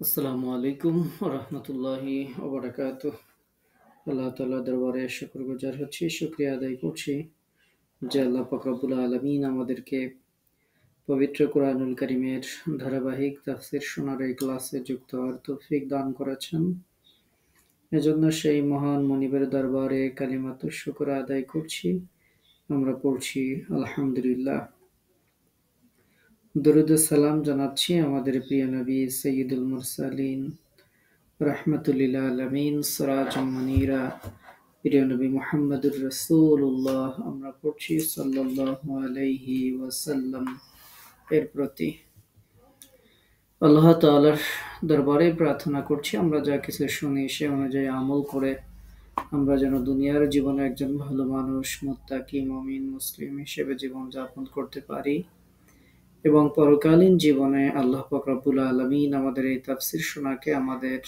আসসালামু আলাইকুম রহমতুল্লাহি ওবারাকাতুহ। আল্লাহ তাআলার দরবারে শুকরগুজার হচ্ছি, শুকরিয়া আদায় করছি যে আল্লাহ পাক রব্বুল আলামিন আমাদেরকে পবিত্র কোরআনুল কারীমের ধারাবাহিক তাফসীর শোনার এই ক্লাসে যুক্ত হওয়ার তৌফিক দান করেছেন। এজন্য সেই মহান মনিবের দরবারে কালিমাতুশ শুকর আদায় করছি। আমরা পড়ছি আলহামদুলিল্লাহ। দরুদ ও সালাম জানাচ্ছি আমাদের প্রিয় নবী সাইয়্যিদুল মুরসালিন রাহমাতুল্লিল আলামিন সিরাজুম মুনীরা প্রিয় নবী মুহাম্মদুর রাসূলুল্লাহ আমরা পড়ছি সাল্লাল্লাহু আলাইহি ওয়াসাল্লাম এর প্রতি। আল্লাহ তাআলার দরবারে প্রার্থনা করছি আমরা যা কিছু শুনি সে অনুযায়ী আমল করে আমরা যেন দুনিয়ার জীবনে একজন ভালো মানুষ, মুত্তাকি, মুমিন, মুসলিম হিসেবে জীবন যাপন করতে পারি এবং পরকালীন জীবনে আল্লাহ পাক রব্বুল আলামিন আমাদের এই তাফসীর শোনাকে আমাদের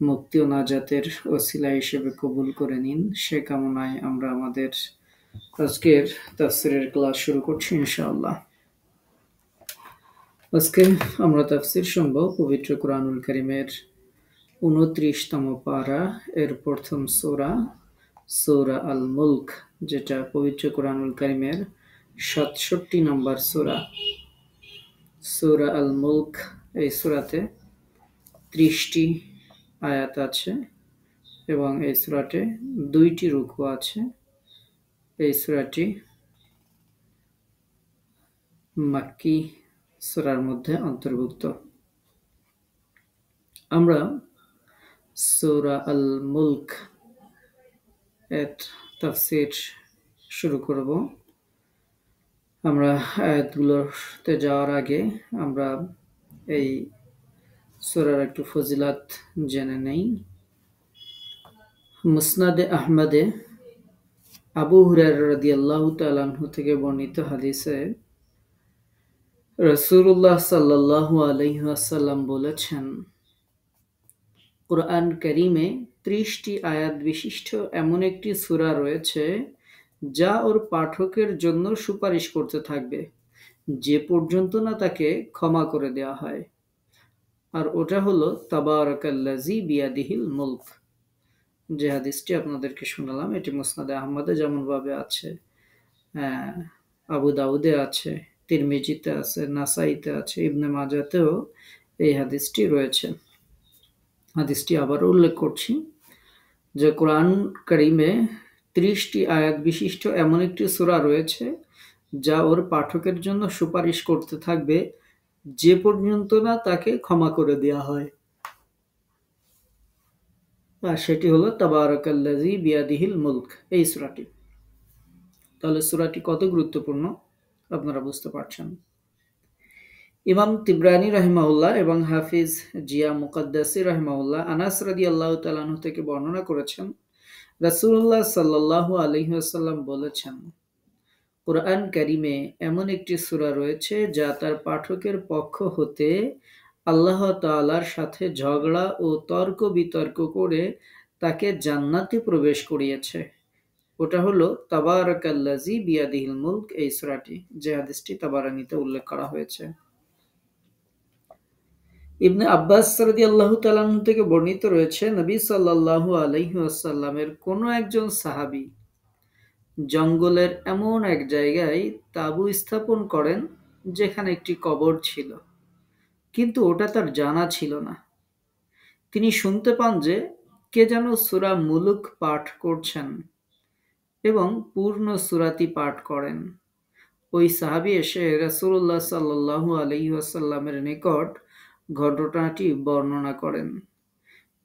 মুক্তি ও নাজাতের ওসিলা হিসেবে কবুল করে নিন। সে কামনায় আমরা আমাদের আজকের তাফসীরের ক্লাস শুরু করছি ইনশাআল্লাহ। আজকে আমরা তাফসীর শুনব পবিত্র কোরআনুল কারীমের ২৯তম পারা এর প্রথম সূরা, সূরা আল মুলক, যেটা পবিত্র কোরআনুল কারীমের ৬৭ নম্বর সূরা। সূরা আল মুলক, এই সূরাতে ৩০টি আয়াত আছে এবং এই সূরাতে ২টি রুকু আছে। এই সূরাটি মাক্কি সূরার মধ্যে অন্তর্ভুক্ত। আমরা সূরা আল মুলক এর তাফসীর শুরু করব। আমরা আয়াতগুলোতে যাওয়ার আগে আমরা এই সূরার একটু ফজিলত জেনে নেই। মুসনাদে আহমদে আবু হুরায়রা রাদিয়াল্লাহু তাআলা আনহু থেকে বর্ণিত হাদিসে রাসূলুল্লাহ সাল্লাল্লাহু আলাইহি ওয়াসাল্লাম বলেছেন, কুরআন কারীমে ৩০টি আয়াত বিশিষ্ট এমন একটি সূরা রয়েছে যা ওর পাঠকের জন্য সুপারিশ করতে থাকবে যে পর্যন্ত না তাকে ক্ষমা করে দেওয়া হয়। আর ওটা হলো তাবারাকাল্লাযী বিয়াদিহিল মুলক। যে হাদিসটি আপনাদেরকে শোনালাম এটি মুসনাদে আহমদে যেমনভাবে আছে, আবু দাউদে আছে, তিরমিজিতে আছে, নাসাইতে আছে, ইবনে মাজাতেও এই হাদিসটি রয়েছে। হাদিসটি আবারও উল্লেখ করছি যে কোরআন কারীমে ৩০টি আয়াত বিশিষ্ট এমন একটি সূরা রয়েছে যা ওর পাঠকের জন্য সুপারিশ করতে থাকবে যে পর্যন্ত না তাকে ক্ষমা করে দেওয়া হয়। আর সেটি হলো তাবারাকাল্লাযী বিয়াদিহিল মুলক, এই সূরাটি। তাহলে সূরাটি কত গুরুত্বপূর্ণ আপনারা বুঝতে পারছেন। ইমাম তিবরানী রাহিমাহুল্লাহ এবং হাফিজ জিয়া মুকাদ্দাসী রাহিমাহুল্লাহ আনাস রাদিয়াল্লাহু তাআলা আনহু থেকে বর্ণনা করেছেন, রাসূলুল্লাহ সাল্লাল্লাহু আলাইহি ওয়াসাল্লাম বলেছেন, কুরআন কারীমে এমন একটি সূরা রয়েছে যা তার পাঠকের পক্ষ হতে আল্লাহ তাআলার সাথে ঝগড়া ও তর্ক বিতর্ক করে তাকে জান্নাতে প্রবেশ করিয়েছে। ওটা হলো তাবারাকাল্লাযী বিয়াদিহিল মুলক, এই সূরাটি, যে হাদিসটি তাবারানীতে উল্লেখ করা হয়েছে। ইবনে আব্বাস রাদিয়াল্লাহু তাআলা আনহু থেকে বর্ণিত রয়েছে, নবী সাল্লাল্লাহু আলাইহি ওয়াসাল্লামের কোনো একজন সাহাবী জঙ্গলের এমন এক জায়গায় তাঁবু স্থাপন করেন যেখানে একটি কবর ছিল, কিন্তু ওটা তার জানা ছিল না। তিনি শুনতে পান যে কে যেন সূরা মুলক পাঠ করছেন এবং পূর্ণ সূরাটি পাঠ করেন। ওই সাহাবী এসে রাসূলুল্লাহ সাল্লাল্লাহু আলাইহি ওয়াসাল্লামের নিকট ঘটনাটি বর্ণনা করেন।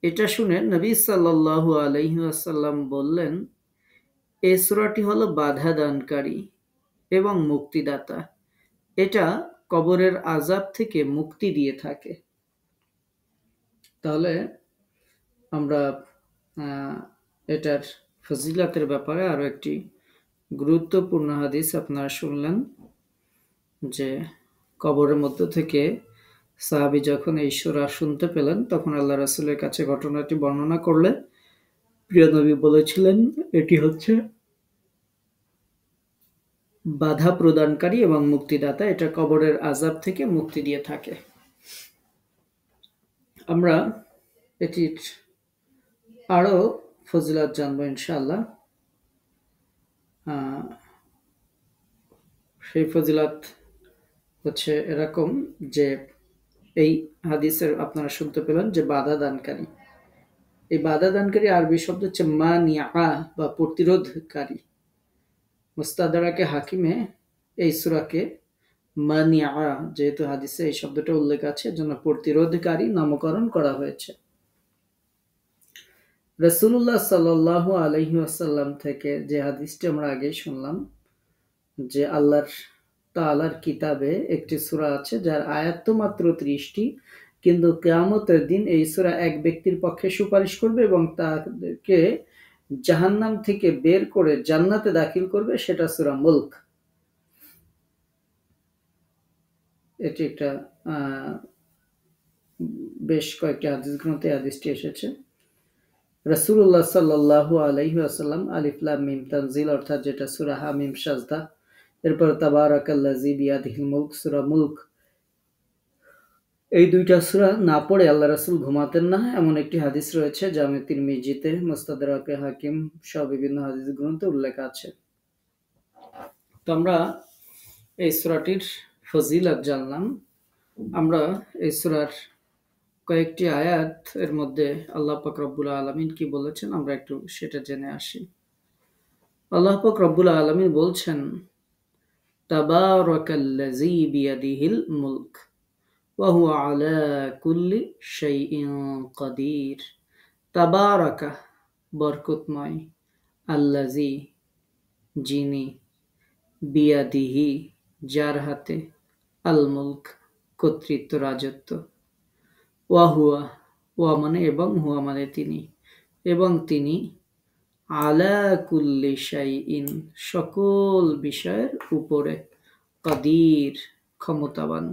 এটা শুনে নবী সাল্লাল্লাহু আলাইহি ওয়াসাল্লাম বললেন, এই সূরাটি হলো বাধা দানকারী এবং মুক্তিদাতা। এটা কবরের আযাব থেকে মুক্তি দিয়ে থাকে। তাহলে আমরা এটার ফজিলতের ব্যাপারে আরো একটি গুরুত্বপূর্ণ হাদিস আপনারা শুনলেন যে কবরের মধ্য থেকে সাহাবী যখন এই সূরা শুনতে পেলেন তখন আল্লাহ রাসূলের কাছে ঘটনাটি বর্ণনা করলে প্রিয় নবী বলেছিলেন এটি হচ্ছে বাধা প্রদানকারী এবং মুক্তিদাতা, এটা কবরের আযাব থেকে মুক্তি দিয়ে থাকে। আমরা এটির আরো ফজিলত জানবো ইনশাআল্লাহ। আহ, সেই ফজিলত হচ্ছে এরকম যে এই হাদিসের আপনারা শুনতে পেলেন যে বাধা দানকারী, এই বাধা দানকারী আরবি শব্দ হচ্ছে মানিয়া বা প্রতিরোধকারী। মুস্তাদরাকে হাকিমে এই সূরাকে মানিয়া, যেহেতু হাদিসে এই শব্দটা উল্লেখ আছে, এজন্য প্রতিরোধকারী নামকরণ করা হয়েছে। রাসূলুল্লাহ সাল্লাল্লাহু আলাইহি ওয়াসাল্লাম থেকে যে হাদিসটি আমরা আগেই শুনলাম যে আল্লাহ তাআলার কিতাবে একটি সূরা আছে যার আয়াত তো মাত্র ৩০টি, কিন্তু কিয়ামতের দিন এই সূরা এক ব্যক্তির পক্ষে সুপারিশ করবে এবং তাদেরকে জাহান্নাম থেকে বের করে জান্নাতে দাখিল করবে, সেটা সূরা মুলক। এটি একটা বেশ কয়েকটি হাদিস গ্রন্থে হাদিসটি এসেছে। রাসূলুল্লাহ সাল্লাল্লাহু আলাইহি ওয়াসাল্লাম আলিফ লাম মিম তানজিল অর্থাৎ যেটা সূরা হামিম সাজদা, এরপর তাবারাকাল্লাযী বিয়াদিহিল মুলক সূরা মুলক, এই দুইটা সূরা না পড়ে আল্লাহ রাসূল ঘুমাতেন না, এমন একটি হাদিস রয়েছে জামে তিরমিজিতে, মুস্তাদরাকে হাকিম সহ বিভিন্ন হাদিস গ্রন্থে উল্লেখ আছে। তো আমরা এই সূরাটির ফজিলত জানলাম। আমরা এই সূরার কয়েকটি আয়াত এর মধ্যে আল্লাহ পাক রব্বুল আলামিন কি বলেছেন আমরা একটু সেটা জেনে আসি। আল্লাহ পাক রব্বুল আলামিন বলছেন, তাবারাকাল্লাযী বিয়াদিহিল মুলক ওয়া হুয়া আলা কুল্লি শাইইন কাদির। তাবারাকা বরকতময়, আল্লাযী যিনি, বিয়াদিহি যার হাতে, আল মুলক কর্তৃত্ব রাজত্ব, ওয়া হুয়া ওয়া মানে এবং, হুয়া মানে তিনি, এবং তিনি, আলা কুল্লি শাইইন সকল বিষয়ের উপরে, কাদির ক্ষমতাবান।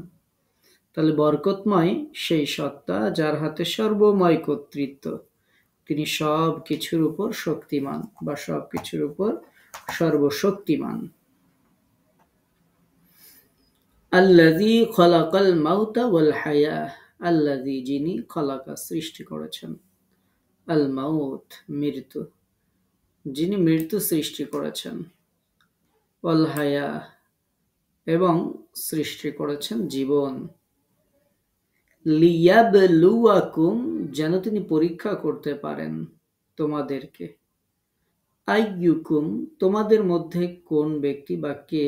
তাহলে বরকতময় সেই সত্তা যার হাতে সর্বময় কর্তৃত্ব, তিনি সব কিছুর উপর শক্তিমান বা সব কিছুর উপর সর্বশক্তিমান। আল্লাযী খলাকাল মাউতা ওয়াল হায়া, আল্লাযী যিনি, খলাকা সৃষ্টি করেছেন, আল মাউত মৃত্যু, যিনি মৃত্যু সৃষ্টি করেছেন, ওয়াল হায়া এবং সৃষ্টি করেছেন জীবন, লিয়াবলুয়াকুম যেন তিনি পরীক্ষা করতে পারেন তোমাদেরকে, আইয়ুকুম তোমাদের মধ্যে কোন ব্যক্তি বা কে,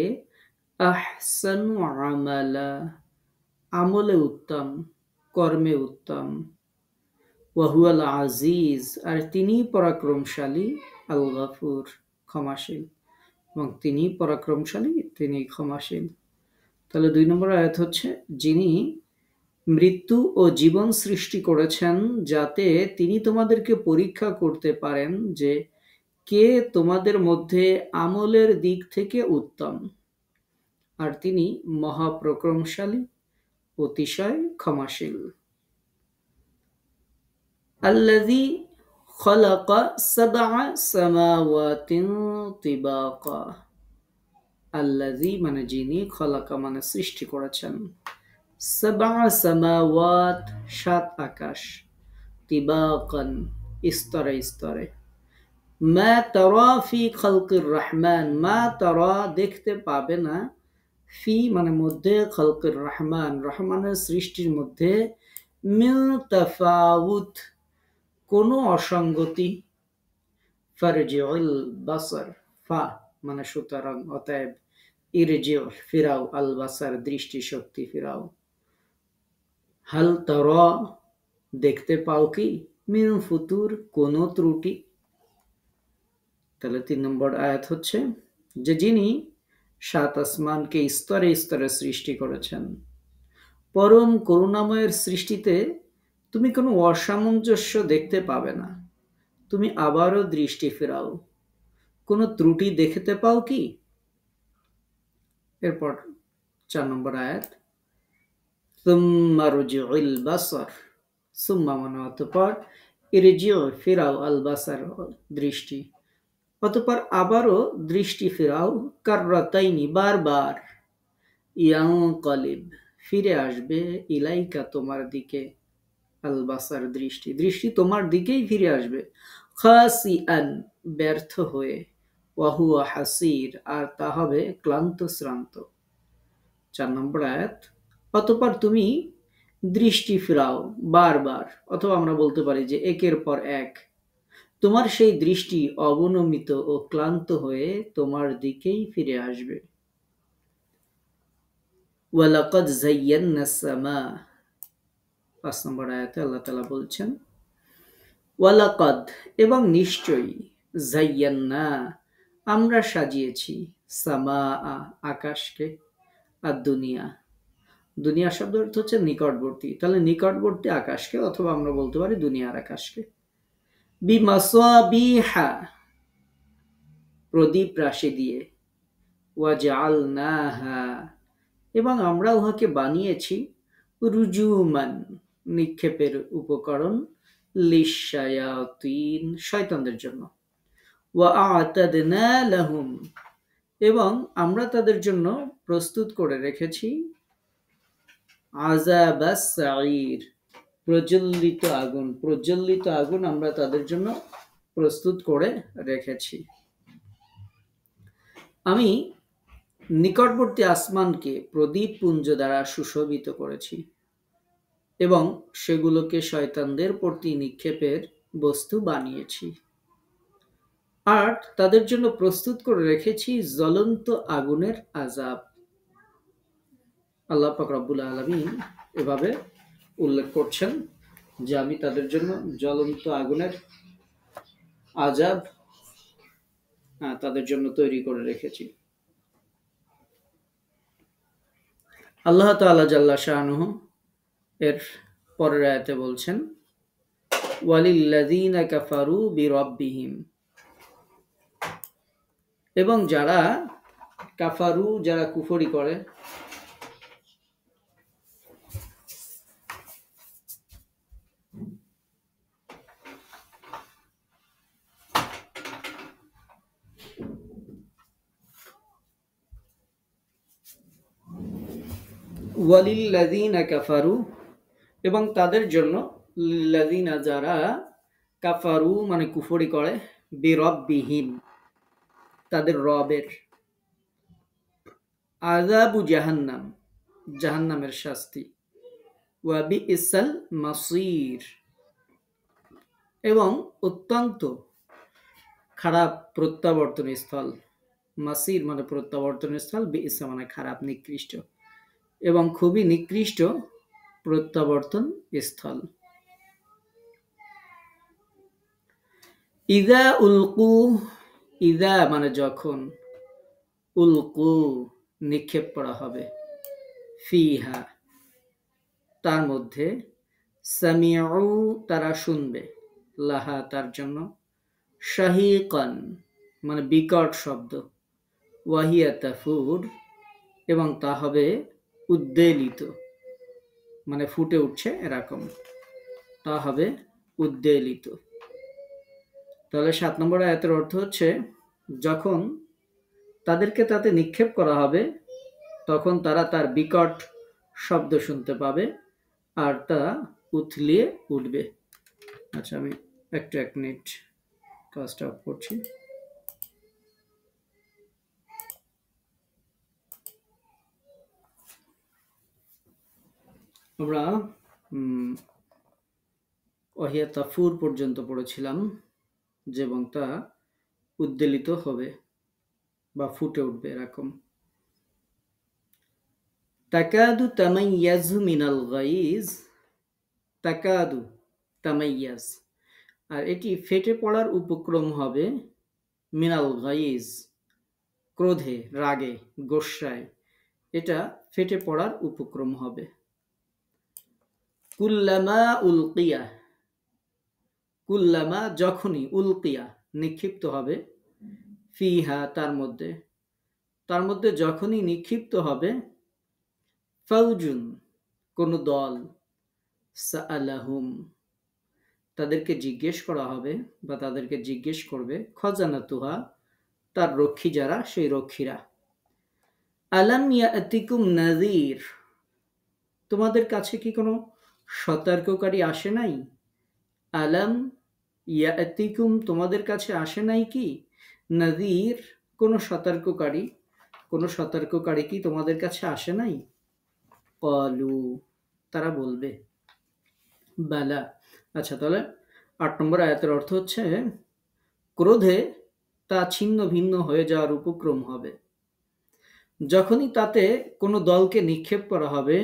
আহসানু আমালা আমলে উত্তম, কর্মে উত্তম, ওয়াহুয়াল আজিজ আর তিনি পরাক্রমশালী, আল গাফুর ক্ষমাশীল, এবং তিনি পরাক্রমশালী, তিনি ক্ষমাশীল। তাহলে ২ নম্বর আয়াত হচ্ছে যিনি মৃত্যু ও জীবন সৃষ্টি করেছেন যাতে তিনি তোমাদেরকে পরীক্ষা করতে পারেন যে কে তোমাদের মধ্যে আমলের দিক থেকে উত্তম, আর তিনি মহাপরাক্রমশালী, অতিশয় ক্ষমাশীল। আল্লাযী খালাকা সাবআ সামাওয়াতিন তিবাকা, আল্লাযী মানে যিনি, খলাকা মানে সৃষ্টি করেছেন, সাবআ সামাওয়াত সাত আকাশ, তিবাকান স্তরে স্তরে, মা তারা ফি খালকির রহমান, মা তারা দেখতে পাবে না, ফি মানে মধ্যে, খালকির রহমান রহমানের সৃষ্টির মধ্যে, মিন তাফাউত কোনো অসঙ্গতি, ফারজিউল বাসার ফা মানে সুতরাং অতএব, ইরজিউ ফিরাও, আল বাসার দৃষ্টি শক্তি ফিরাও, হাল তারা দেখতে পাও কি, মিন ফুতুর কোনো ত্রুটি। তাহলে ৩ নম্বর আয়াত হচ্ছে যে যিনি সাত আসমানকে স্তরে স্তরে সৃষ্টি করেছেন, পরম করুণাময়ের সৃষ্টিতে তুমি কোনো অসামঞ্জস্য দেখতে পাবে না, তুমি আবারও দৃষ্টি ফেরাও, কোনো ত্রুটি দেখতে পাও কি। এরপর ৪ নম্বর আয়াত, সুম্মা রুজিউল বাসার, সুম্মা মানে অতঃপর, ইরজিউ ফিরাও, আল বাসার দৃষ্টি, অতঃপর আবারও দৃষ্টি ফেরাও, কাররাতাইনি বারবার, ইয়ানকালিব ফিরে আসবে, ইলাইকা তোমার দিকে, আল বাসার দৃষ্টি, দৃষ্টি তোমার দিকেই ফিরে আসবে। খাসিআন ব্যর্থ হয়ে, ওয়াহুয়া হাসির আর তা হবে ক্লান্ত শ্রান্ত। 4 নম্বর আয়াত, অতঃপর তুমি দৃষ্টি ফিরাও বারবার, অথবা আমরা বলতে পারি যে একের পর এক, তোমার সেই দৃষ্টি অবনমিত ও ক্লান্ত হয়ে তোমার দিকেই ফিরে আসবে। ওয়ালাকাদ যায়্যানাস সামা, 5 নম্বর আয়াতে আল্লাহ তাআলা বলছেন ওয়ালাকাদ এবং নিশ্চয়ই, যায়্যান্না আমরা সাজিয়েছি, সামা আকাশকে, আর দুনিয়া, দুনিয়া শব্দ অর্থ হচ্ছে নিকটবর্তী, তাহলে নিকটবর্তী আকাশকে, অথবা আমরা বলতে পারি দুনিয়ার আকাশকে, বিমাসাবিহা প্রদীপ রাশি দিয়ে, ওয়াজআলনাহা এবং আমরা উহাকে বানিয়েছি, রুজুমান নিক্ষেপের উপকরণ, লিশায়াতিন শয়তানদের জন্য, ওয়া আ'তাদনা লাহুম এবং আমরা তাদের জন্য প্রস্তুত করে রেখেছি, আযাবাস সাঈর প্রজ্বলিত আগুন, প্রজ্বলিত আগুন আমরা তাদের জন্য প্রস্তুত করে রেখেছি। আমি নিকটবর্তী আসমানকে প্রদীপ পুঞ্জ দ্বারা সুশোভিত করেছি এবং সেগুলোকে শয়তানদের প্রতি নিক্ষেপের বস্তু বানিয়েছি, আর তাদের জন্য প্রস্তুত করে রেখেছি জ্বলন্ত আগুনের আযাব। আল্লাহ পাক রব্বুল আলামিন এভাবে উল্লেখ করছেন যে আমি তাদের জন্য জ্বলন্ত আগুনের আযাব তাদের জন্য তৈরি করে রেখেছি। আল্লাহ তাআলা জাল্লা শানুহু এর পরের আয়াতে বলছেন ওয়ালিল্লাযীনা কাফারু বিরাব্বিহিম এবং যারা কাফারু, যারা কুফরি করে, ওয়ালিল্লাযীনা কাফারু এবং তাদের জন্য, লিল্লাযীনা যারা কাফারু মানে কুফরি করে, বিরাব্বিহিম তাদের রবের, আযাবু জাহান্নাম জাহান্নামের শাস্তি, ওয়া বিইসাল মাসীর এবং অত্যন্ত খারাপ প্রত্যাবর্তন স্থল, মাসির মানে প্রত্যাবর্তন স্থল, বিইসা মানে খারাপ নিকৃষ্ট, এবং খুবই নিকৃষ্ট প্রত্যাবর্তন স্থল। ইযা উলকু, ইযা মানে যখন, উলকু নিক্ষেপ করা হবে, ফিহা তার মধ্যে, সামিউ তারা শুনবে, লাহা তার জন্য, শাহীকান মানে বিকট শব্দ, ওয়াহিয়া তাফুর এবং তা হবে উদ্বেলিত মানে ফুটে উঠছে এরকম, তা হবে উদ্বেলিত। তাহলে 7 নম্বর আয়াতের অর্থ হচ্ছে যখন তাদেরকে তাতে নিক্ষেপ করা হবে তখন তারা তার বিকট শব্দ শুনতে পাবে আর তা উথলিয়ে উঠবে। আচ্ছা, আমি একটু 1 মিনিট কাজটা অফ করছি। আমরা ওয়াহিয়া তাফুর পর্যন্ত পড়েছিলাম যে এবং তা উদ্বেলিত হবে বা ফুটে উঠবে এরকম। তাকাদু তামাইয়াজু মিনাল গাইজ, তাকাদু তামাইয়াজ আর এটি ফেটে পড়ার উপক্রম হবে, মিনাল গাইজ ক্রোধে, রাগে, গোস্বায় এটা ফেটে পড়ার উপক্রম হবে। কুল্লামা উলকিয়া, কুল্লামা যখনই, উলকিয়া নিক্ষিপ্ত হবে, ফিহা তার মধ্যে, তার মধ্যে যখনই নিক্ষিপ্ত হবে, ফাউজুন কোন দল, সাআলাহুম তাদেরকে জিজ্ঞেস করা হবে বা তাদেরকে জিজ্ঞেস করবে, খজানাতুহা তার রক্ষী যারা, সেই রক্ষীরা, আলাম ইয়াতিকুম নাযীর তোমাদের কাছে কি কোনো সতর্ককারী আসে নাই? আলাম ইয়াতিকুম, তোমাদের কাছে আসে নাই কি? নাযীর, কোনো সতর্ককারী কি তোমাদের কাছে আসে নাই? ক্বালু, তারা বলবে বালা। আচ্ছা, তাহলে ৮ নম্বর আয়াতের অর্থ হচ্ছে, ক্রোধে তা ছিন্ন ভিন্ন হয়ে যাওয়ার উপক্রম হবে। যখনই তাতে কোনো দলকে নিক্ষেপ করা হবে,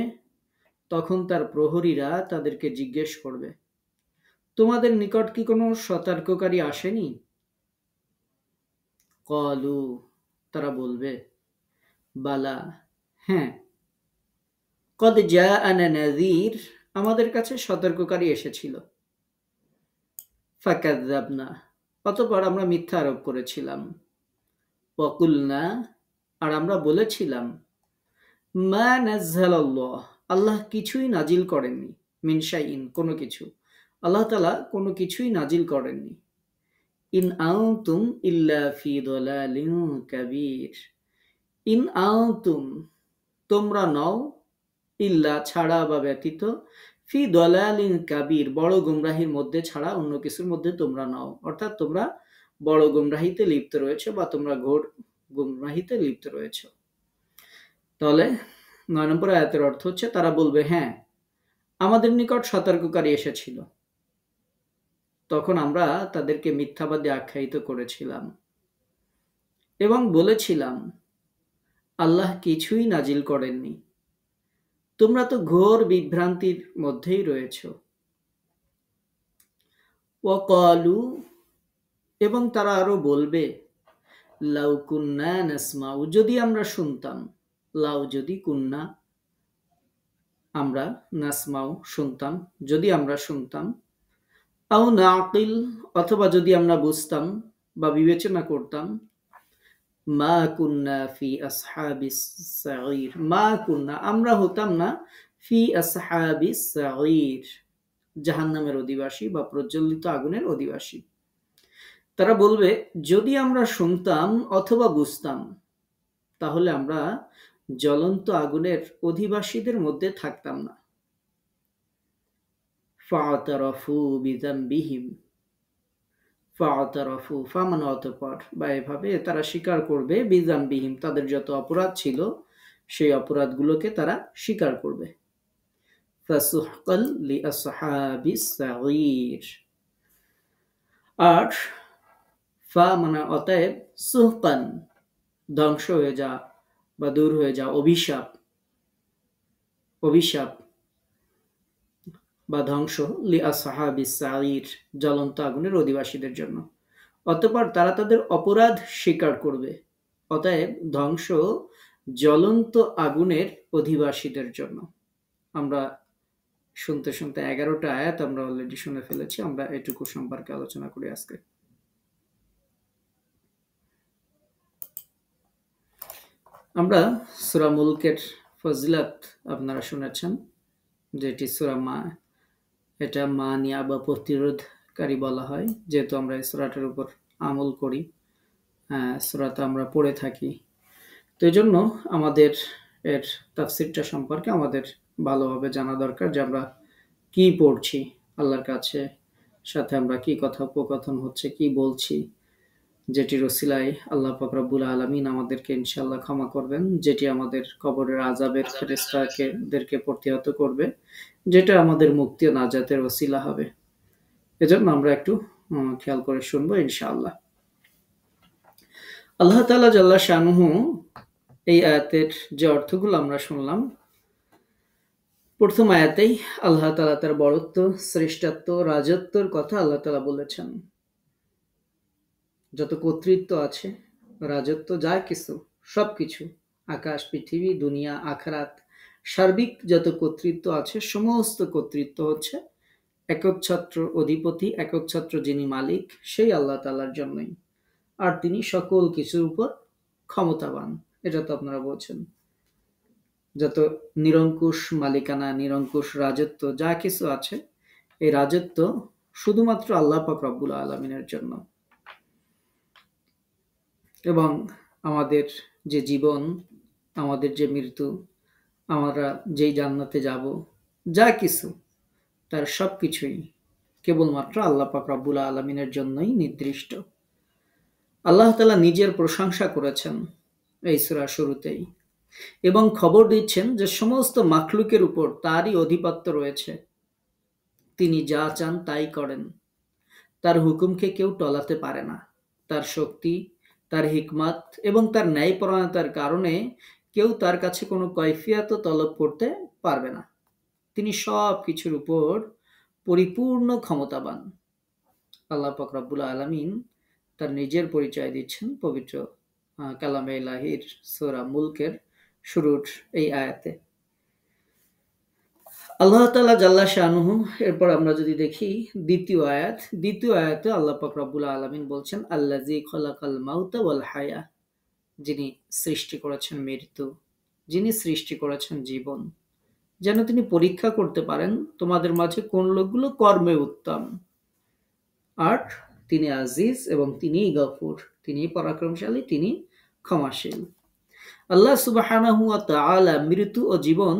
তখন তার প্রহরীরা তাদেরকে জিজ্ঞেস করবে, তোমাদের নিকট কি কোনো সতর্ককারী আসেনি? ক্বালু, তারা বলবে বালা, হ্যাঁ, কদ জাআনা নাযীর, আমাদের কাছে সতর্ককারী এসেছিল। ফাকাযযাবনা, অতঃপর আমরা মিথ্যা আরোপ করেছিলাম। ওয়াকুলনা, আর আমরা বলেছিলাম, মা নাজ্জালাল্লাহ, আল্লাহ কিছুই নাজিল করেননি, মিন শাইইন, কোনো কিছু, আল্লাহ তাআলা কোনো কিছুই নাজিল করেননি। ইন আনতুম ইল্লা ফি দালালিন কাবীর, ইন আনতুম, তোমরা নও, ইল্লা ছাড়া বা ব্যতীত, ফি দালালিন কাবীর, বড় গুমরাহির মধ্যে ছাড়া অন্য কিছুর মধ্যে তোমরা নও, অর্থাৎ তোমরা বড় গুমরাহিতে লিপ্ত রয়েছে বা তোমরা ঘোর গুমরাহিতে লিপ্ত রয়েছে। তাহলে ৯ নম্বর আয়াতের অর্থ হচ্ছে, তারা বলবে হ্যাঁ, আমাদের নিকট সতর্ককারী এসেছিল, তখন আমরা তাদেরকে মিথ্যাবাদী আখ্যায়িত করেছিলাম এবং বলেছিলাম, আল্লাহ কিছুই নাজিল করেননি, তোমরা তো ঘোর বিভ্রান্তির মধ্যেই রয়েছ। ওয়াকালু, এবং তারা আরো বলবে, লাউ কুন্না নাসমাউ, যদি আমরা শুনতাম, লাউ যদি, কুন্না আমরা, নাসমাউ শুনতাম, যদি আমরা শুনতাম, আও নাকিল, অথবা যদি আমরা বুঝতাম বা বিবেচনা করতাম, মা কুন্না ফি আসহাবিস সাঈর, মা কুন্না, আমরা হতাম না, ফি আসহাবিস সাঈর, জাহান্নামের অধিবাসী বা প্রজ্বলিত আগুনের অধিবাসী। তারা বলবে, যদি আমরা শুনতাম অথবা বুঝতাম, তাহলে আমরা জ্বলন্ত আগুনের অধিবাসীদের মধ্যে থাকতাম না। ফা'তারাফু বিযামবিহিম, ফা'তারাফু, ফা মানে অতঃপর, বা এভাবে তারা স্বীকার করবে, বিযামবিহিম, তাদের যত অপরাধ ছিল সেই অপরাধগুলোকে তারা স্বীকার করবে। ফাসুহকাল লিআসহাবিস সাঈর, আর ফা মানে অতএব, সুহকান ধ্বংস হয়ে যা বা দূর হয়ে যা, অভিশাপ, অভিশাপ বা ধ্বংস, লিআসহাবিস সাঈর, জ্বলন্ত আগুনের অধিবাসীদের জন্য। অতঃপর তারা তাদের অপরাধ স্বীকার করবে, অতএব ধ্বংস জ্বলন্ত আগুনের অধিবাসীদের জন্য। আমরা শুনতে শুনতে 11টা আয়াত আমরা অলরেডি শুনে ফেলেছি। আমরা এটুকু সম্পর্কে আলোচনা করি আজকে। আমরা সূরা মুলকের ফজিলত আপনারা শুনেছেন, যেটি সূরা মা, এটা মানিয়া বা প্রতিরোধকারী বলা হয়, যেহেতু আমরা এই সূরাটার উপর আমল করি, সূরাটা আমরা পড়ে থাকি, তো এই জন্য আমাদের এর তাফসিরটা সম্পর্কে আমাদের ভালোভাবে জানা দরকার, যে আমরা কি পড়ছি, আল্লাহর কাছে সাথে আমরা কি কথোপকথন হচ্ছে, কি বলছি, যেটির ওসিলায় আল্লাহ পাক রব্বুল আলামিন আমাদেরকে ইনশাআল্লাহ ক্ষমা করবেন, যেটি আমাদের কবরের আযাবের ফেরেশতাদেরকে প্রতিহত করবে, যেটা আমাদের মুক্তি ও নাজাতের ওসিলা হবে। এজন্য আমরা একটু খেয়াল করে শুনবো ইনশাআল্লাহ। আল্লাহ তাআলা জাল্লা শানুহু এই আয়াতের যে অর্থগুলো আমরা শুনলাম, প্রথম আয়াতেই আল্লাহ তাআলা তার বড়ত্ব, শ্রেষ্ঠত্ব, রাজত্বর কথা আল্লাহ তাআলা বলেছেন। যত কর্তৃত্ব আছে, রাজত্ব, যা কিছু, সবকিছু, আকাশ, পৃথিবী, দুনিয়া, আখিরাত, সার্বিক যত কর্তৃত্ব আছে, সমস্ত কর্তৃত্ব হচ্ছে একচ্ছত্র অধিপতি, একচ্ছত্র যিনি মালিক, সেই আল্লাহ তাআলার জন্যই। আর তিনি সকল কিছুর উপর ক্ষমতাবান, এটা তো আপনারা বলছেন। যত নিরঙ্কুশ মালিকানা, নিরঙ্কুশ রাজত্ব, যা কিছু আছে, এই রাজত্ব শুধুমাত্র আল্লাহ পাক রব্বুল আলামিনের জন্য। এবং আমাদের যে জীবন, আমাদের যে মৃত্যু, আমরা যেই জান্নাতে যাব, যা কিছু, তার সবকিছুই কেবলমাত্র আল্লাহ পাক রব্বুল আলামিনের জন্যই নির্দিষ্ট। আল্লাহ তাআলা নিজের প্রশংসা করেছেন এই সূরার শুরুতেই এবং খবর দিচ্ছেন যে সমস্ত মাখলুকের উপর তারই আধিপত্য রয়েছে। তিনি যা চান তাই করেন। তার হুকুমকে কেউ টলাতে পারে না। তার শক্তি, তার হিকমত এবং তার ন্যায়পরায়ণতার কারণে কেউ তার কাছে কোনো কৈফিয়ত তলব করতে পারবে না। তিনি সব কিছুর উপর পরিপূর্ণ ক্ষমতাবান। আল্লাহ পাক রব্বুল আলামিন তার নিজের পরিচয় দিচ্ছেন পবিত্র কালামে ইলাহির সূরা মুলকের শুরুর এই আয়াতে। আল্লাহ তাআলা জাল্লা শানুহু। এরপর আমরা যদি দেখি দ্বিতীয় আয়াতে আল্লাহ পাক রব্বুল আলামিন বলছেন আল্লাযী খলাকাল মাউতা ওয়াল হায়া, যিনি সৃষ্টি করেছেন মৃত্যু, যিনি সৃষ্টি করেছেন জীবন, যেন তিনি পরীক্ষা করতে পারেন তোমাদের মাঝে কোন লোকগুলো কর্মে উত্তম। আর তিনি আজিজ এবং তিনিই গফুর, তিনিই পরাক্রমশালী, তিনি ক্ষমাশীল। আল্লাহ সুবহানাহু ওয়া তাআলা মৃত্যু ও জীবন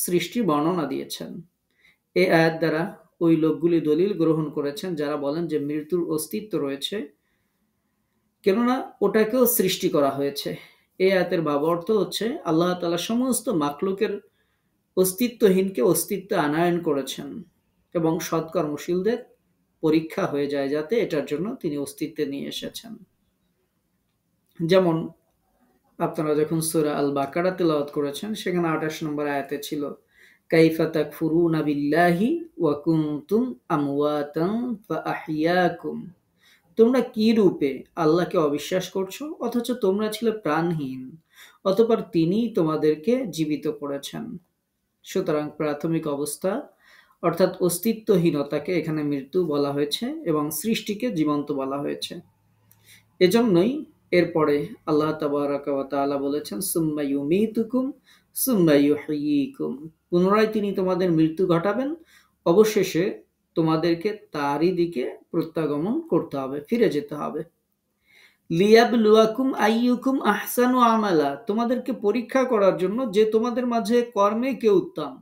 সৃষ্টির বর্ণনা দিয়েছেন। এই আয়াত দ্বারা ওই লোকগুলি দলিল গ্রহণ করেছেন যারা বলেন যে মৃত্যুর অস্তিত্ব রয়েছে, কেননা ওটাকেও সৃষ্টি করা হয়েছে। এই আয়াতের ভাবার্থ হচ্ছে আল্লাহ তাআলা সমস্ত মাখলুকের অস্তিত্বহীনকে অস্তিত্বে আনয়ন করেছেন এবং সৎকর্মশীলদের পরীক্ষা হয়ে যায় যাতে এটার জন্য তিনি অস্তিত্বে নিয়ে এসেছেন। যেমন আপনারা যখন সূরা আল বাকারা তেলাওয়াত করেছেন সেখানে 28 নম্বর আয়াতে ছিল কাইফা তাকফুরুনা বিল্লাহি ওয়া কুনতুম আমওয়াতান ফাআহইয়াকুম, তোমরা কি রূপে আল্লাহকে অবিশ্বাস করছো অথচ তোমরা ছিলে প্রাণহীন, অতঃপর তিনিই তোমাদেরকে জীবিত করেছেন। সুতরাং প্রাথমিক অবস্থা অর্থাৎ অস্তিত্বহীনতাকে এখানে মৃত্যু বলা হয়েছে এবং সৃষ্টিকে জীবন্ত বলা হয়েছে। এজন্যই এরপরে আল্লাহ তাবারাকা ওয়া তাআলা বলেছেন সুম্মা ইউমীতুকুম সুম্মা ইউহয়ীকুম, পুনরায় তিনি তোমাদের মৃত্যু ঘটাবেন, অবশেষে তোমাদেরকে তারই দিকে প্রত্যাগমন করতে হবে, ফিরে যেতে হবে। লিয়াবলুয়াকুম আইয়ুকুম আহসানু আমালা, তোমাদেরকে পরীক্ষা করার জন্য যে তোমাদের মাঝে কর্মে কে উত্তম।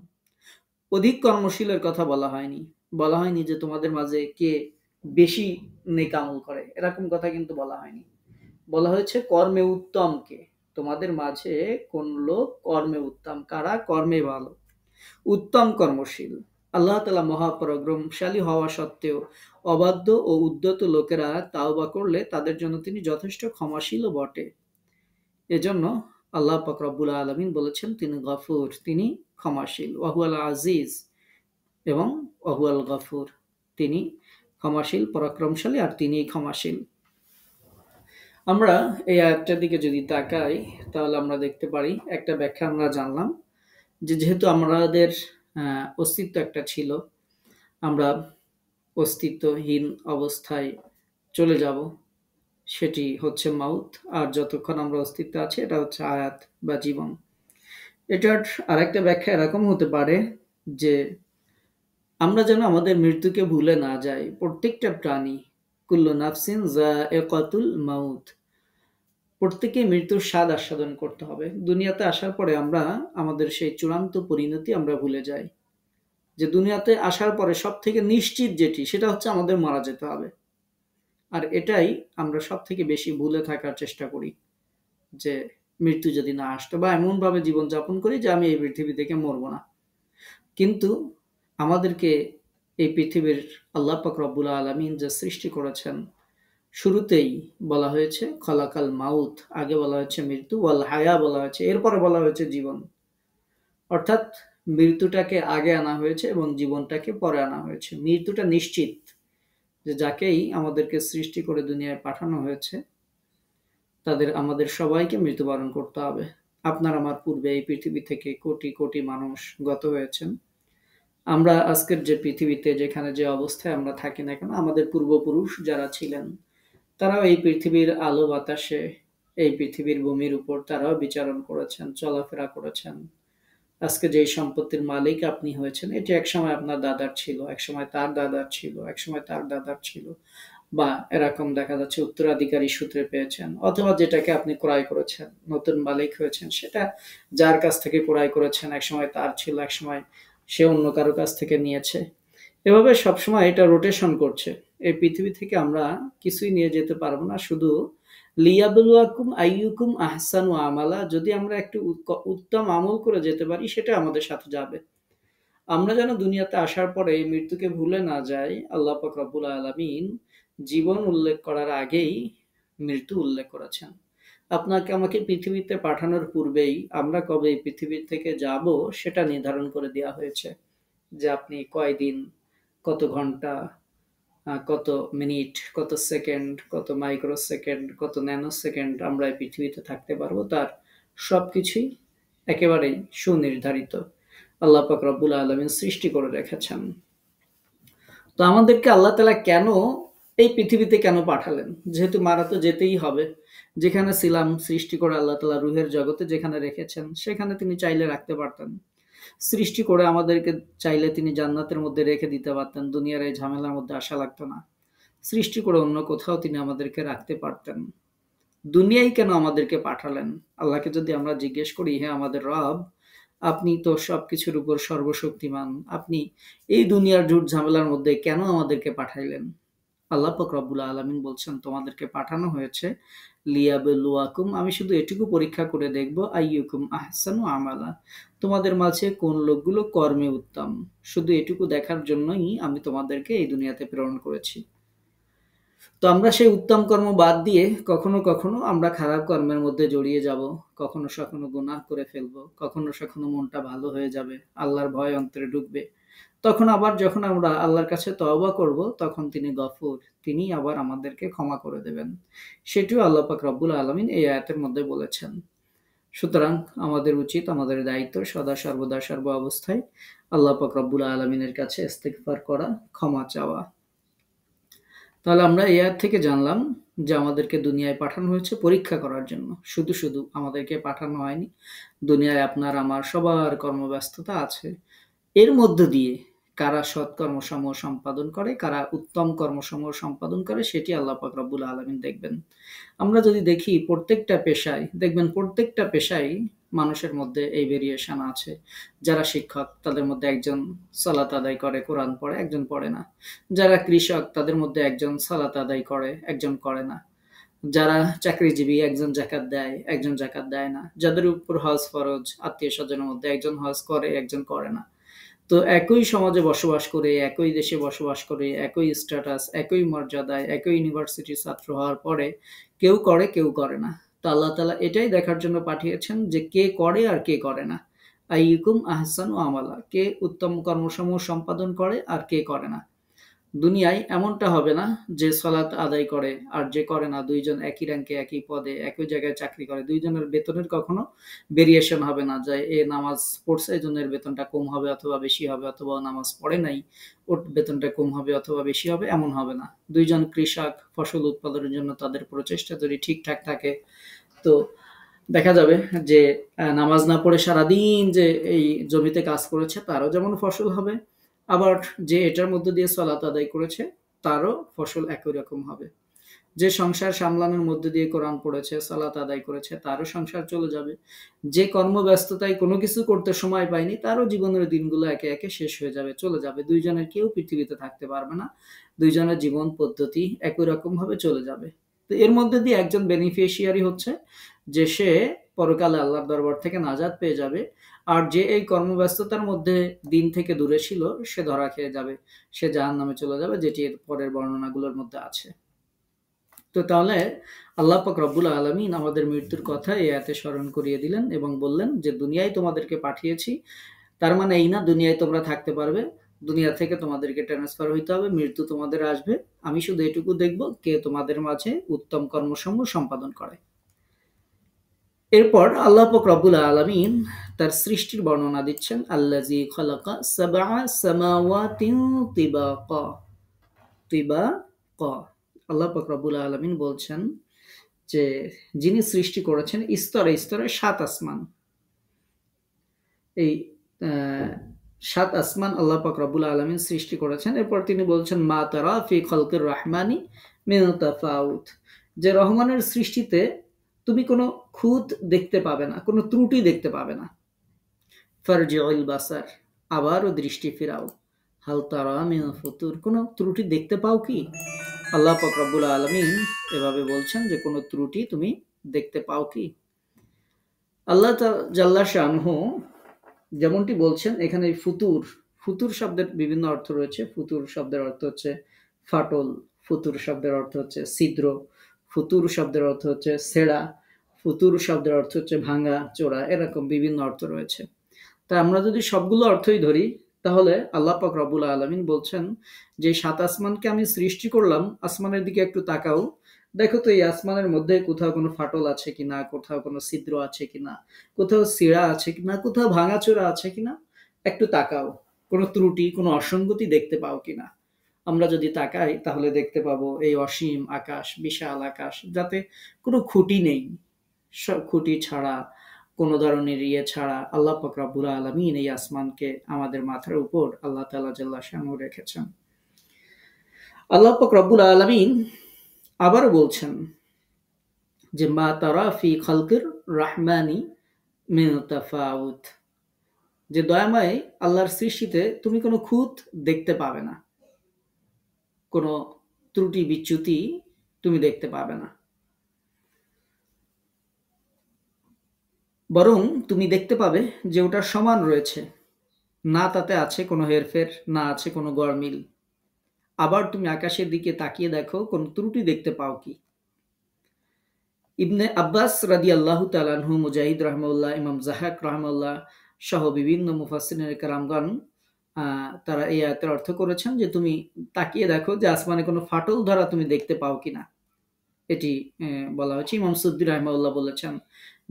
অধিক কর্মশীলের কথা বলা হয়নি, বলা হয়নি যে তোমাদের মাঝে কে বেশি নেক আমল করে, এরকম কথা কিন্তু বলা হয়নি। বলা হয়েছে কর্মে উত্তম কে, তোমাদের মাঝে কোন লোক কর্মে উত্তম, কারা কর্মে ভালো, উত্তম কর্মশীল। আল্লাহ তাআলা মহাপরাক্রমশালী হওয়া সত্ত্বেও অবাধ্য ও উদ্যত লোকেরা তাওবা করলে তাদের জন্য তিনি যথেষ্ট ক্ষমাশীলও বটে। এজন্য আল্লাহ পাক রব্বুল আলামিন বলেছেন তিনি গফুর, তিনি ক্ষমাশীল, ওয়াহুয়াল আজিজ এবং ওয়াহুয়াল গফুর, তিনি ক্ষমাশীল পরাক্রমশালী আর তিনিই ক্ষমাশীল। আমরা এই আয়াতটার দিকে যদি তাকাই তাহলে আমরা দেখতে পারি একটা ব্যাখ্যা আমরা জানলাম যে যেহেতু আমাদের অস্তিত্ব একটা ছিল, আমরা অস্তিত্বহীন অবস্থায় চলে যাব, সেটি হচ্ছে মাউত। আর যতক্ষণ আমরা অস্তিত্ব আছে এটা হচ্ছে আয়াত বা জীবন। এটার আরেকটা ব্যাখ্যা এরকম হতে পারে যে আমরা যেন আমাদের মৃত্যুকে ভুলে না যাই। প্রত্যেকটা প্রাণী কুল্লু নাফসিন যায়িকাতুল মাউত, প্রত্যেকেই মৃত্যুর স্বাদ আস্বাদন করতে হবে। দুনিয়াতে আসার পরে আমরা আমাদের সেই চূড়ান্ত পরিণতি আমরা ভুলে যাই যে দুনিয়াতে আসার পরে সব থেকে নিশ্চিত যেটি সেটা হচ্ছে আমাদের মারা যেতে হবে। আর এটাই আমরা সব থেকে বেশি ভুলে থাকার চেষ্টা করি যে মৃত্যু যদি না আসতো, বা এমনভাবে জীবনযাপন করি যে আমি এই পৃথিবী থেকে মরবো না। কিন্তু আমাদেরকে এই পৃথিবীর আল্লাহ পাক রব্বুল আলামিন যে সৃষ্টি করেছেন, শুরুতেই বলা হয়েছে খলাকাল মাউত, আগে বলা হয়েছে মৃত্যু, ওয়াল হায়া বলা হয়েছে, এরপরে বলা হয়েছে জীবন। অর্থাৎ মৃত্যুটাকে আগে আনা হয়েছে এবং জীবনটাকে পরে আনা হয়েছে। মৃত্যুটা নিশ্চিত, যে যাকেই আমাদেরকে সৃষ্টি করে দুনিয়ায় পাঠানো হয়েছে আমাদের সবাইকে মৃত্যুবরণ করতে হবে। আপনার আমার পূর্বে এই পৃথিবী থেকে কোটি কোটি মানুষ গত হয়েছেন। আমরা আজকের যে পৃথিবীতে যেখানে যে অবস্থায় আমরা থাকি না কেন, আমাদের পূর্বপুরুষ যারা ছিলেন তারাও এই পৃথিবীর আলো বাতাসে, এই পৃথিবীর ভূমির উপর তারাও বিচরণ করেছেন, চলাফেরা করেছেন। আজকে যেই সম্পত্তির মালিক আপনি হয়েছেন, এটি একসময় আপনার দাদার ছিল, একসময় তার দাদার ছিল, একসময় তার দাদার ছিল, বা এরকম দেখা যাচ্ছে উত্তরাধিকারী সূত্রে পেয়েছেন, অথবা যেটাকে আপনি ক্রয় করেছেন, নতুন মালিক হয়েছেন, সেটা যার কাছ থেকে ক্রয় করেছেন একসময় তার ছিল, একসময় সে অন্য কারো কাছ থেকে নিয়েছে। এভাবে সবসময় এটা রোটেশন করছে। এই পৃথিবী থেকে আমরা কিছুই নিয়ে যেতে পারবো না, শুধু লিয়াবলুয়াকুম আইয়ুকুম আহসানু আমালা, যদি আমরা একটু উত্তম আমল করে যেতে পারি সেটা আমাদের সাথে যাবে। আমরা যেন দুনিয়াতে আসার পরে মৃত্যুকে ভুলে না যাই, আল্লাহ পাক রব্বুল আলামিন জীবন উল্লেখ করার আগেই মৃত্যু উল্লেখ করেছেন। আপনাকে আমাকে পৃথিবীতে পাঠানোর পূর্বেই আমরা কবে এই পৃথিবী থেকে যাব সেটা নির্ধারণ করে দেওয়া হয়েছে, যে আপনি কয়দিন, কত ঘন্টা, কত মিনিট, কত সেকেন্ড, কত মাইক্রো সেকেন্ড, কত ন্যানো সেকেন্ড আমরা এই পৃথিবীতে থাকতে পারবো, তার সবকিছুই একেবারেই সুনির্ধারিত আল্লাহ পাক রব্বুল আলামিন সৃষ্টি করে রেখেছেন। তো আমাদেরকে আল্লাহ তাআলা কেন এই পৃথিবীতে কেন পাঠালেন? যেহেতু মারা তো যেতেই হবে। যেখানে ছিলাম সৃষ্টি করে আল্লাহ তাআলা রুহের জগতে যেখানে রেখেছেন সেখানে তিনি চাইলে রাখতে পারতেন। সৃষ্টি করে আমাদেরকে চাইলে তিনি জান্নাতের মধ্যে রেখে দিতে পারতেন, দুনিয়ার এই ঝামেলার মধ্যে আসা লাগতো না। সৃষ্টি করে অন্য কোথাও তিনি আমাদেরকে রাখতে পারতেন। দুনিয়ায় কেন আমাদেরকে পাঠালেন? আল্লাহকে যদি আমরা জিজ্ঞেস করি, হে আমাদের রব, আপনি তো সবকিছুর উপর সর্বশক্তিমান, আপনি এই দুনিয়ার ঝুট ঝামেলার মধ্যে কেন আমাদেরকে পাঠাইলেন? আল্লাহ পাক রব্বুল আলামিন বলছেন, তোমাদেরকে পাঠানো হয়েছে লিয়াবলুয়াকুম, আমি শুধু এটুকু পরীক্ষা করে দেখব, আইয়ুকুম আহসানু আমালা, তোমাদের মাঝে কোন লোকগুলো কর্মে উত্তম। শুধু এটুকু দেখার জন্যই আমি তোমাদেরকে এই দুনিয়াতে প্রেরণ করেছি। তো আমরা সেই উত্তম কর্ম বাদ দিয়ে কখনো কখনো আমরা খারাপ কর্মের মধ্যে জড়িয়ে যাব, কখনো সখনো গুনাহ করে ফেলবো, কখনো সখনো মনটা ভালো হয়ে যাবে, আল্লাহর ভয় অন্তরে ঢুকবে। তখন আবার যখন আমরা আল্লাহর কাছে তওবা করব, তখন তিনি গফুর, তিনি আবার আমাদেরকে ক্ষমা করে দেবেন। সেটিও আল্লাহ পাক রব্বুল আলামিন এই আয়াতের মধ্যে বলেছেন। সুতরাং আমাদের উচিত, আমাদের দায়িত্ব সদা সর্বদা সর্ব অবস্থায় আল্লাহ পাক রব্বুল আলামিনের কাছে ইস্তিগফার করা, ক্ষমা চাওয়া। তাহলে আমরা এই আয়াত থেকে জানলাম যে আমাদেরকে দুনিয়ায় পাঠানো হয়েছে পরীক্ষা করার জন্য। শুধু শুধু আমাদেরকে পাঠানো হয়নি। দুনিয়ায় আপনার আমার সবার কর্মব্যস্ততা আছে। এর মধ্য দিয়ে কারা সৎকর্মসমূহ সম্পাদন করে, কারা উত্তম কর্মসমূহ সম্পাদন করে, সেটি আল্লাহ পাক রব্বুল আলামিন দেখবেন। আমরা যদি দেখি প্রত্যেকটা পেশায়, দেখবেন প্রত্যেকটা পেশায় মানুষের মধ্যে এই ভেরিয়েশন আছে। যারা শিক্ষক তাদের মধ্যে একজন সালাত আদায় করে, কোরআন পড়ে, একজন পড়ে না। যারা কৃষক তাদের মধ্যে একজন সালাত আদায় করে, একজন করে না। যারা চাকরিজীবী একজন যাকাত দেয়, একজন যাকাত দেয় না। যাদের উপর হজ ফরজ, আত্মীয় স্বজনের মধ্যে একজন হজ করে, একজন করে না। তো একই সমাজে বসবাস করে, একই দেশে বসবাস করে, একই স্ট্যাটাস, একই মর্যাদায়, একই ইউনিভার্সিটির ছাত্র হওয়ার পরে কেউ করে, কেউ করে না। তো আল্লাহ তাআলা এটাই দেখার জন্য পাঠিয়েছেন যে কে করে আর কে করে না। আইয়ুকুম আহসানু আমালা, কে উত্তম কর্মসমূহ সম্পাদন করে আর কে করে না। দুনিয়ায় এমনটা হবে না যে সালাত আদায় করে আর যে করে না, দুইজন একই র্যাঙ্কে, একই পদে, একই জায়গায় চাকরি করে, দুইজনের বেতনের কখনো ভেরিয়েশন হবে না, যে এ নামাজ পড়ছে এজন্য এর বেতনটা কম হবে অথবা বেশি হবে, অথবা নামাজ পড়ে নাই ওর বেতনটা কম হবে অথবা বেশি হবে, এমন হবে না। দুইজন কৃষক ফসল উৎপাদনের জন্য তাদের প্রচেষ্টা যদি ঠিকঠাক থাকে, তো দেখা যাবে যে নামাজ না পড়ে সারাদিন যে এই জমিতে কাজ করেছে তারও যেমন ফসল হবে, আবার যে এটার মধ্যে দিয়ে সালাত আদায় করেছে তারও ফসল একই রকম হবে। যে সংসার সামলানোর মধ্যে দিয়ে কোরআন পড়েছে, সালাত আদায় করেছে, তারও সংসার চলে যাবে। যে কর্মব্যস্ততায় কোনো কিছু করতে সময় পায়নি তারও জীবনের দিনগুলো একে একে শেষ হয়ে যাবে, চলে যাবে। দুইজনের কেউ পৃথিবীতে থাকতে পারবে না, দুইজনের জীবন পদ্ধতি একই রকম ভাবে চলে যাবে। তো এর মধ্যে দিয়ে একজন বেনিফিশিয়ারি হচ্ছে যে সে পরকালে আল্লাহর দরবার থেকে নাজাত পেয়ে যাবে, আর যে এই কর্মব্যস্ততার মধ্যে দিন থেকে দূরে ছিল সে ধরা খেয়ে যাবে, সে জাহান্নামে চলে যাবে, যেটি এর পরের বর্ণনাগুলোর মধ্যে আছে। তো তাহলে আল্লাহ পাক রব্বুল আলামিন আমাদের মৃত্যুর কথা এই আয়াতে স্মরণ করিয়ে দিলেন এবং বললেন যে দুনিয়ায় তোমাদেরকে পাঠিয়েছি, তার মানে এই না দুনিয়ায় তোমরা থাকতে পারবে, দুনিয়া থেকে তোমাদেরকে ট্রান্সফার হইতে হবে, মৃত্যু তোমাদের আসবে। আমি শুধু এটুকু দেখব কে তোমাদের মাঝে উত্তম কর্মসমূহ সম্পাদন করে। এরপর আল্লাহ পাক রব্বুল আলামিন তার সৃষ্টির বর্ণনা দিচ্ছেন, আল্লাযী খালাকা সাবআ সামাওয়াতিন তিবাকা, তিবাকা। আল্লাহ পাক রব্বুল আলামিন বলছেন যে যিনি সৃষ্টি করেছেন স্তরে স্তরে সাত আসমান। এই সাত আসমান আল্লাহ পাক রব্বুল আলামিন সৃষ্টি করেছেন। এরপর তিনি বলছেন, মা তারা ফি খালকির রহমানি মিন তাফাউত, যে রহমানের সৃষ্টিতে তুমি কোনো খুঁত দেখতে পাবে না, কোনো ত্রুটি দেখতে পাবে না। ফারজিউল বাসার, আবারও দৃষ্টি ফিরাও। হাল তারা মিন ফুতুর, কোনো ত্রুটি দেখতে পাও কি? আল্লাহ পাক রব্বুল আলামিন এভাবে বলছেন যে কোনো ত্রুটি তুমি দেখতে পাও কি? আল্লাহ জাল্লা শানহু যেমনটি বলছেন এখানে ফুতুর, ফুতুর শব্দের বিভিন্ন অর্থ রয়েছে। ফুতুর শব্দের অর্থ হচ্ছে ফাটল, ফুতুর শব্দের অর্থ হচ্ছে ছিদ্র, ফুতুর শব্দের অর্থ হচ্ছে ছেঁড়া, ফুতুর শব্দের অর্থ হচ্ছে ভাঙা চোরা, এরকম বিভিন্ন অর্থ রয়েছে। তা আমরা যদি সবগুলো অর্থই ধরি তাহলে আল্লাহ পাক রব্বুল আলামিন বলছেন যে সাত আসমানকে আমি সৃষ্টি করলাম, আসমানের দিকে একটু তাকাও, দেখো তো এই আসমানের মধ্যে কোথাও কোনো ফাটল আছে কিনা, কোথাও কোনো ছিদ্র আছে কিনা, কোথাও ছিঁড়া আছে কিনা, কোথাও ভাঙাচোরা আছে কিনা, একটু তাকাও, কোনো ত্রুটি কোনো অসঙ্গতি দেখতে পাও কিনা। আমরা যদি তাকাই তাহলে দেখতে পাবো এই অসীম আকাশ, বিশাল আকাশ, যাতে কোনো খুঁটি নেই, সব খুঁটি ছাড়া, কোনো ধরনের ইয়ে ছাড়া আল্লাহ পাক রব্বুল আলামিন এই আসমানকে আমাদের মাথার উপর আল্লাহ তাআলা জাল্লা শানহু রেখেছেন। আল্লাহ পাক রব্বুল আলামিন আবারও বলছেন যে মা তারা ফি খালকির রাহমানি মিন তাফাউত, যে দয়াময় আল্লাহর সৃষ্টিতে তুমি কোনো খুঁত দেখতে পাবে না, কোনো ত্রুটি বিচ্যুতি তুমি দেখতে পাবে না, বরং তুমি দেখতে পাবে যে ওটা সমান রয়েছে, না তাতে আছে কোনো হেরফের, না আছে কোনো গরমিল। আবার তুমি আকাশের দিকে তাকিয়ে দেখো কোন ত্রুটি দেখতে পাও কি? ইবনে আব্বাস রাদিয়াল্লাহু তাআলা আনহু, মুজাহিদ রাহমাহুল্লাহ, ইমাম যাহাক রাহমাহুল্লাহ সহ বিভিন্ন মুফাসসিরিনে কেরামগণ তারা এই আয়াতের অর্থ করেছেন যে তুমি তাকিয়ে দেখো যে আসমানে কোনো ফাটল ধরা তুমি দেখতে পাও কিনা। এটি বলা হয়েছে। ইমাম সুদ্দি রাহমাহুল্লাহ বলেছেন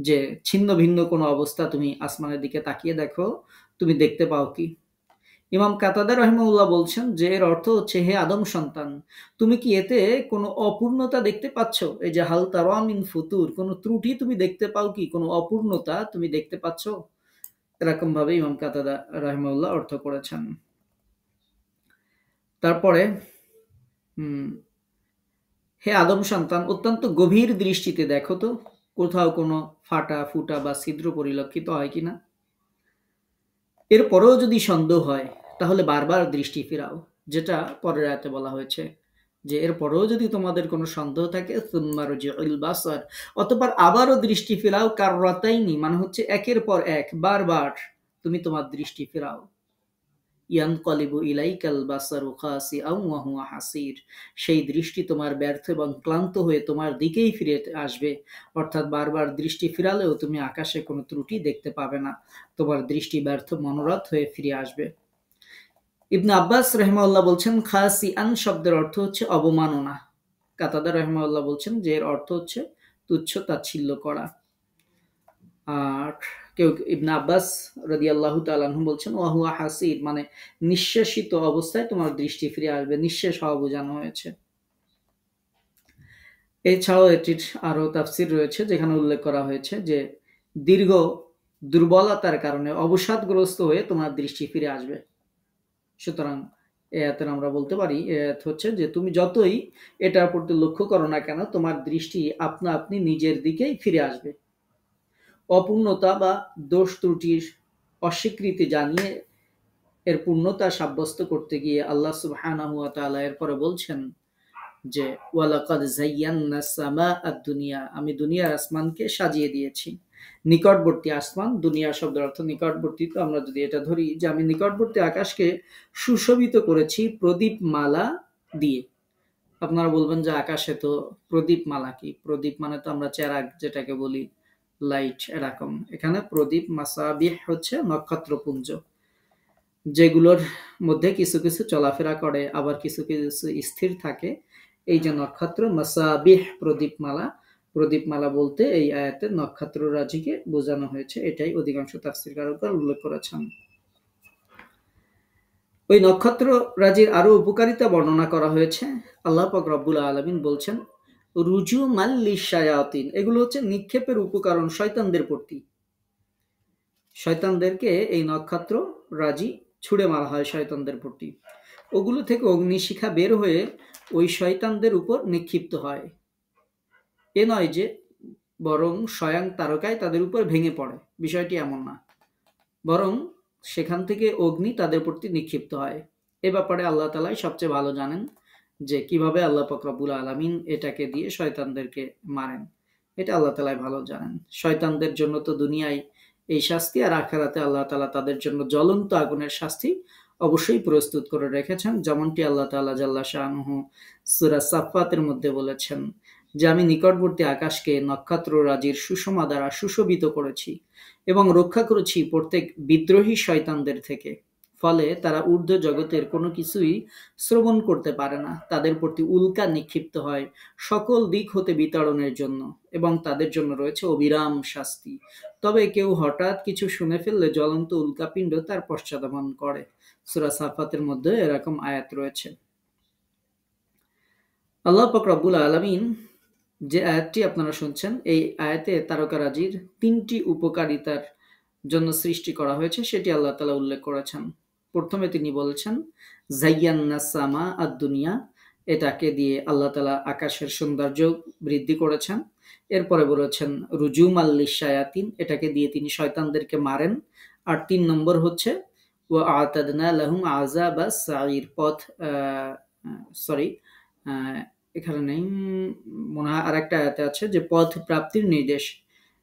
যে ছিন্ন ভিন্ন কোনো অবস্থা তুমি আসমানের দিকে তাকিয়ে দেখো, তুমি দেখতে পাও কি? ইমাম কাতাদা রহিমাহুল্লাহ বলছেন যে এর অর্থ হচ্ছে, হে আদম সন্তান, তুমি কি এতে কোনো অপূর্ণতা দেখতে পাচ্ছ? এই যে হাল তারা মিন ফুতুর, কোনো ত্রুটি তুমি দেখতে পাও কি, কোনো অপূর্ণতা তুমি দেখতে পাচ্ছ? এরকম ভাবে ইমাম কাতাদা রহিমাহুল্লাহ অর্থ করেছেন। তারপরে হে আদম সন্তান, অত্যন্ত গভীর দৃষ্টিতে দেখো তো কোথাও কোনো ফাটা ফুটা বা ছিদ্র পরিলক্ষিত হয় কিনা। এরপরেও যদি সন্দেহ হয় তাহলে বারবার দৃষ্টি ফেরাও, যেটা পরের আয়াতে বলা হয়েছে যে এরপরেও যদি তোমাদের কোনো সন্দেহ থাকে সুম্মা রজিউল বাসার, অতঃপর আবারও দৃষ্টি ফেরাও, কাররাতাইনি মানে হচ্ছে একের পর এক, বারবার তুমি তোমার দৃষ্টি ফেরাও। ইয়ানকালিবু ইলাইকাল বাসারু খাসিআন ওয়া হুয়া হাসির, সেই দৃষ্টি তোমার ব্যর্থ এবং ক্লান্ত হয়ে তোমার দিকেই ফিরে আসবে। অর্থাৎ বারবার দৃষ্টি ফিরালেও তুমি আকাশে কোনো ত্রুটি দেখতে পাবে না, তোমার দৃষ্টি ব্যর্থ মনোরথ হয়ে ফিরে আসবে। ইবনে আব্বাস রাহিমাহুল্লাহ বলছেন খাসিআন শব্দের অর্থ হচ্ছে অবমাননা। কাতাদা রাহিমাহুল্লাহ বলছেন যে এর অর্থ হচ্ছে তুচ্ছ তাচ্ছিল্য করা। আর কেউ ইবনে আব্বাস রাদিয়াল্লাহু তাআলা আনহু বলছেন ওয়া হুয়া হাসির মানে নিঃশেষিত অবস্থায় তোমার দৃষ্টি ফিরে আসবে, নিঃশেষ হওয়া বোঝানো হয়েছে। এছাড়াও এটির আরো তাফসির রয়েছে যেখানে উল্লেখ করা হয়েছে যে দীর্ঘ দুর্বলতার কারণে অবসাদগ্রস্ত হয়ে তোমার দৃষ্টি ফিরে আসবে। সুতরাং এতে আমরা বলতে পারি হচ্ছে যে তুমি যতই এটার প্রতি লক্ষ্য করো না কেন তোমার দৃষ্টি আপনা আপনি নিজের দিকেই ফিরে আসবে। অপূর্ণতা বা দোষ ত্রুটির অস্বীকৃতি জানিয়ে এর পূর্ণতা সাব্যস্ত করতে গিয়ে আল্লাহ সুবহানাহু ওয়া তাআলা এরপরে বলছেন যে ওয়ালাকাদ যায়্যান্না সামাআদ দুনিয়া, আমি দুনিয়ার আসমানকে সাজিয়ে দিয়েছি। নিকটবর্তী আসমান, দুনিয়া শব্দের অর্থ নিকটবর্তী। তো আমরা যদি এটা ধরি যে আমি নিকটবর্তী আকাশকে সুশোভিত করেছি প্রদীপ মালা দিয়ে। আপনারা বলবেন যে আকাশে তো প্রদীপ মালা কি? প্রদীপ মানে তো আমরা চেরাগ যেটাকে বলি, লাইট, এরকম। এখানে প্রদীপ মাসাবিহ হচ্ছে নক্ষত্রপুঞ্জ, যেগুলোর মধ্যে কিছু কিছু চলাফেরা করে আবার কিছু কিছু স্থির থাকে। এই যে নক্ষত্র মাসাবিহ, প্রদীপমালা, প্রদীপমালা বলতে এই আয়াতে নক্ষত্র রাজিকে বোঝানো হয়েছে, এটাই অধিকাংশ তাফসীরকারগণ উল্লেখ করেছেন। ওই নক্ষত্র রাজির আরো উপকারিতা বর্ণনা করা হয়েছে। আল্লাহ পাক রব্বুল আলামিন বলছেন রুজুমান লিশ-শায়াতিন, এগুলো হচ্ছে নিক্ষেপের উপকরণ শয়তানদের প্রতি। শয়তানদেরকে এই নক্ষত্র রাজি ছুঁড়ে মারা হয় শয়তানদের প্রতি, ওগুলো থেকে অগ্নিশিখা বের হয়ে ওই শয়তানদের উপর নিক্ষিপ্ত হয়। এ নয় যে বরং স্বয়ং তারকায় তাদের উপর ভেঙে পড়ে, বিষয়টি এমন না, বরং সেখান থেকে অগ্নি তাদের প্রতি নিক্ষিপ্ত হয়। এ ব্যাপারে আল্লাহ তাআলাই সবচেয়ে ভালো জানেন যে কিভাবে আল্লাহ পাক রব্বুল আলামিন এটাকে দিয়ে শয়তানদেরকে মারেন। এটা আল্লাহ তাআলাই ভালো জানেন। শয়তানদের জন্য তো দুনিয়ায় এই শাস্তি, আর আখিরাতে আল্লাহ তাআলা তাদের জন্য জ্বলন্ত আগুনের শাস্তি অবশ্যই প্রস্তুত করে রেখেছেন। যেমনটি আল্লাহ তাআলা জাল্লা শানুহু সূরা সাফফাতের মধ্যে বলেছেন যে, আমি নিকটবর্তী আকাশকে নক্ষত্ররাজির সুষমা দ্বারা সুশোভিত করেছি এবং রক্ষা করেছি প্রত্যেক বিদ্রোহী শয়তানদের থেকে। ফলে তারা ঊর্ধ্ব জগতের কোনো কিছুই শ্রবণ করতে পারে না। তাদের প্রতি উল্কা নিক্ষিপ্ত হয় সকল দিক হতে বিতাড়নের জন্য, এবং তাদের জন্য রয়েছে অবিরাম শাস্তি। তবে কেউ হঠাৎ কিছু শুনে ফেললে জ্বলন্ত উল্কাপিণ্ড তার পশ্চাদমন করে। সূরা সাফফাতের মধ্যে এরকম আয়াত রয়েছে। আল্লাহ পাক রব্বুল আলামিন যে আয়াতটি আপনারা শুনছেন, এই আয়াতে তারকারাজির ৩টি উপকারিতার জন্য সৃষ্টি করা হয়েছে সেটি আল্লাহ তাআলা উল্লেখ করেছেন। প্রথমে তিনি বলেছেন যায়্যান্নাস সামা আদ-দুনিয়া, এটাকে দিয়ে আল্লাহ তাআলা আকাশের সৌন্দর্য বৃদ্ধি করেছেন। এরপরে বলেছেন রুজুমাল লিশ-শায়াতিন, এটাকে দিয়ে তিনি শয়তানদেরকে মারেন। আর ৩ নম্বর হচ্ছে ওয়া আ'তাদনা লাহুম আযাবাস সাঈর, পথ সরি এখানে নেই, মনে হয় আরেকটা আয়াতে আছে যে পথ প্রাপ্তির নির্দেশ।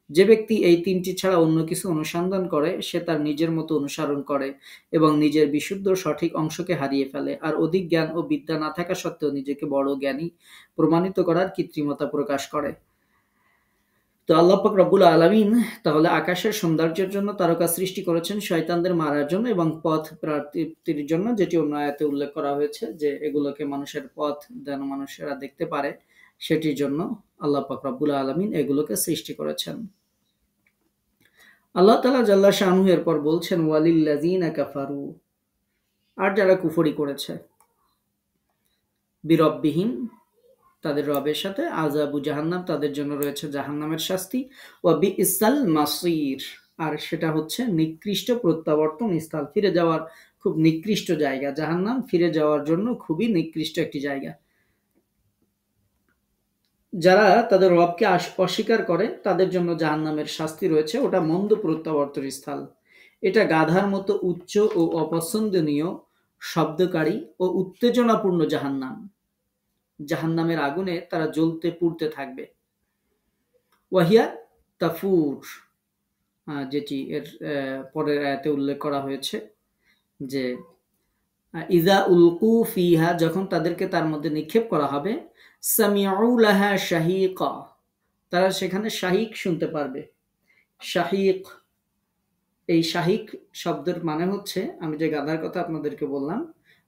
যে ব্যক্তি এই ৩টি ছাড়া অন্য কিছু অনুসন্ধান করে সে তার নিজের মতো অনুসরণ করে এবং নিজের বিশুদ্ধ সঠিক অংশকে হারিয়ে ফেলে, আর অধিক জ্ঞান ও বিদ্যা না থাকা সত্ত্বেও নিজেকে বড় জ্ঞানী প্রমাণিত করার কৃত্রিমতা প্রকাশ করে। তো আল্লাহ পাক রব্বুল আলামিন তাহলে আকাশের সৌন্দর্যের জন্য তারকা সৃষ্টি করেছেন শয়তানদের মারার জন্য এবং পথ প্রাপ্তির জন্য, যেটি অন্য আয়াতে উল্লেখ করা হয়েছে যে এগুলোকে মানুষের পথ যেন মানুষেরা দেখতে পারে সেটির জন্য আল্লাহ পাক রব্বুল আলামিন এগুলোকে সৃষ্টি করেছেন। আল্লাহ তাআলা জাল্লা শানুহু এরপর বলছেন ওয়ালিল্লাযিনা কাফারু, আর যারা কুফরি করেছে, বিরব্বিহিম, তাদের রবের সাথে, আযাবু জাহান্নাম, তাদের জন্য রয়েছে জাহান্নামের শাস্তি, ওয়া বিইসাল মাসীর, আর সেটা হচ্ছে নিকৃষ্ট প্রত্যাবর্তন স্থল, ফিরে যাওয়ার খুব নিকৃষ্ট জায়গা। জাহান্নাম ফিরে যাওয়ার জন্য খুবই নিকৃষ্ট একটি জায়গা। যারা তাদের রবকে অস্বীকার করে তাদের জন্য জাহান্নামের শাস্তি রয়েছে, ওটা মন্দ প্রত্যাবর্তন স্থল। এটা গাধার মতো উচ্চ ও অপছন্দনীয় শব্দকারী ও উত্তেজনাপূর্ণ জাহান্নাম। জাহান্নামের আগুনে তারা জ্বলতে পুড়তে থাকবে। ওয়াহিয়া তাফুর, যেটি এর পরের আয়াতে উল্লেখ করা হয়েছে যে ইযা উলকু ফিহা, যখন তাদেরকে তার মধ্যে নিক্ষেপ করা হবে, সামিউ লাহা শাহীকা, তারা সেখানে শাহীক শুনতে পারবে। শাহীক, এই শাহীক শব্দের মানে হচ্ছে, আমি যে গাধার কথা আপনাদেরকে বললাম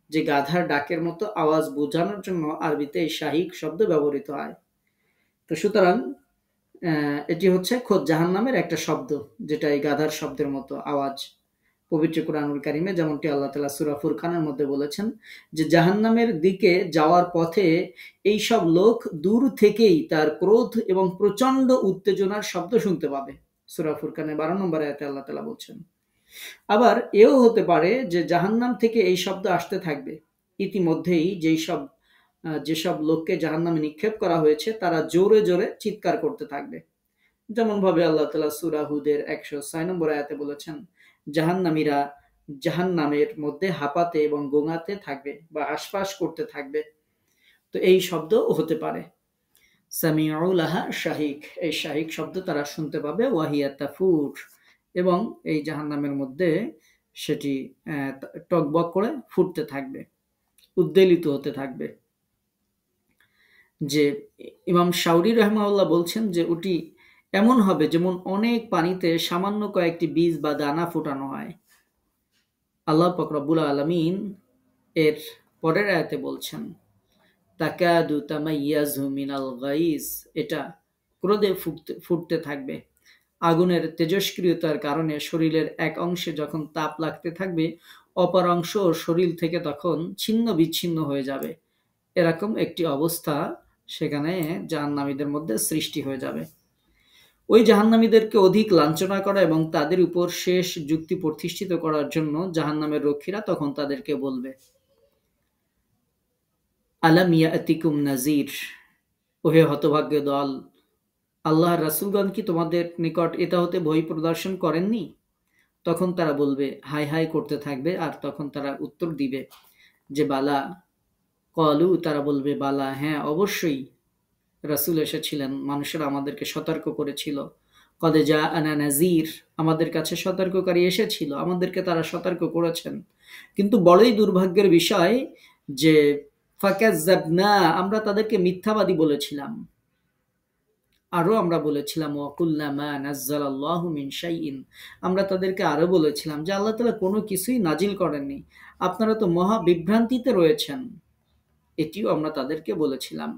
যে গাধার ডাকের মতো আওয়াজ বোঝানোর জন্য আরবিতে এই শাহীক শব্দ ব্যবহৃত হয়। তো সুতরাং এটি হচ্ছে খোদ জাহান্নামের একটা শব্দ, যেটা এই গাধার শব্দের মতো আওয়াজ। পবিত্র কুরআনুল কারীমে যেমনটি আল্লাহ তাআলা সূরা ফুরকানের মধ্যে বলেছেন যে জাহান্নামের দিকে যাওয়ার পথে এই সব লোক দূর থেকেই তার ক্রোধ এবং প্রচন্ড উত্তেজনার শব্দ শুনতে পাবে। সূরা ফুরকানের 12 নম্বর আয়াতে আল্লাহ তাআলা বলছেন। আবার এও হতে পারে যে জাহান্নাম থেকে এই শব্দ আসতে থাকবে। ইতিমধ্যেই যেসব লোককে জাহান্নামে নিক্ষেপ করা হয়েছে তারা জোরে জোরে চিৎকার করতে থাকবে। যেমন ভাবে আল্লাহ তাআলা সূরা হুদের 106 নম্বর আয়াতে বলেছেন, জাহান্নামীরা জাহান্নামের মধ্যে হাঁপাতে এবং গোঙাতে থাকবে বা হাঁসফাঁস করতে থাকবে। তো এই শব্দ হতে পারে সামিউ লাহা শাহীক, এই শাহীক শব্দ তারা শুনতে পাবে। ওয়াহিয়া তাফুর, এবং এই জাহান্নামের মধ্যে সেটি টকবক করে ফুটতে থাকবে, উদ্বেলিত হতে থাকবে। যে ইমাম শাওরি রাহিমাহুল্লাহ বলছেন যে ওটি এমন হবে যেমন অনেক পানিতে সামান্য কয়েকটি বীজ বা দানা ফোটানো হয়। আল্লাহ পাক রব্বুল আলামিন এর পরের আয়াতে বলছেন তাকাদু তামাইয়াজু মিনাল গাইজ, এটা ক্রোধে ফুটতে থাকবে। আগুনের তেজস্ক্রিয়তার কারণে শরীরের এক অংশে যখন তাপ লাগতে থাকবে, অপর অংশ শরীর থেকে তখন ছিন্ন বিচ্ছিন্ন হয়ে যাবে। এরকম একটি অবস্থা সেখানে জাহান্নামীদের মধ্যে সৃষ্টি হয়ে যাবে। ওই জাহান্নামীদেরকে অধিক লাঞ্ছনা করা এবং তাদের উপর শেষ যুক্তি প্রতিষ্ঠিত করার জন্য জাহান্নামের রক্ষীরা তখন তাদেরকে বলবে, আলাম ইয়াতিকুম নাজির, ওহে হতভাগ্য দল, আল্লাহর রাসূলগণ কি তোমাদের নিকট এটা হতে ভয় প্রদর্শন করেননি? তখন তারা বলবে, হাই হাই করতে থাকবে, আর তখন তারা উত্তর দিবে যে বালা, কলু তারা বলবে বালা, হ্যাঁ অবশ্যই রাসূল এসেছিলেন, মানুষেরা আমাদেরকে সতর্ক করেছিল। কদ জাআনা নাযীর, আমাদের কাছে সতর্ককারী এসেছিল, আমাদেরকে তারা সতর্ক করেছেন। কিন্তু বড়ই দুর্ভাগ্যের বিষয় যে ফাকাজ্জাবনা, আমরা তাদেরকে মিথ্যাবাদী বলেছিলাম। আরো আমরা বলেছিলাম ওয়াকুল্না মা নাজ্জালাল্লাহু মিন শাইইন, আমরা তাদেরকে আরো বলেছিলাম যে আল্লাহ তাআলা কোনো কিছুই নাজিল করেননি, আপনারা তো মহা বিভ্রান্তিতে রয়েছেন। এটিও আমরা তাদেরকে বলেছিলাম।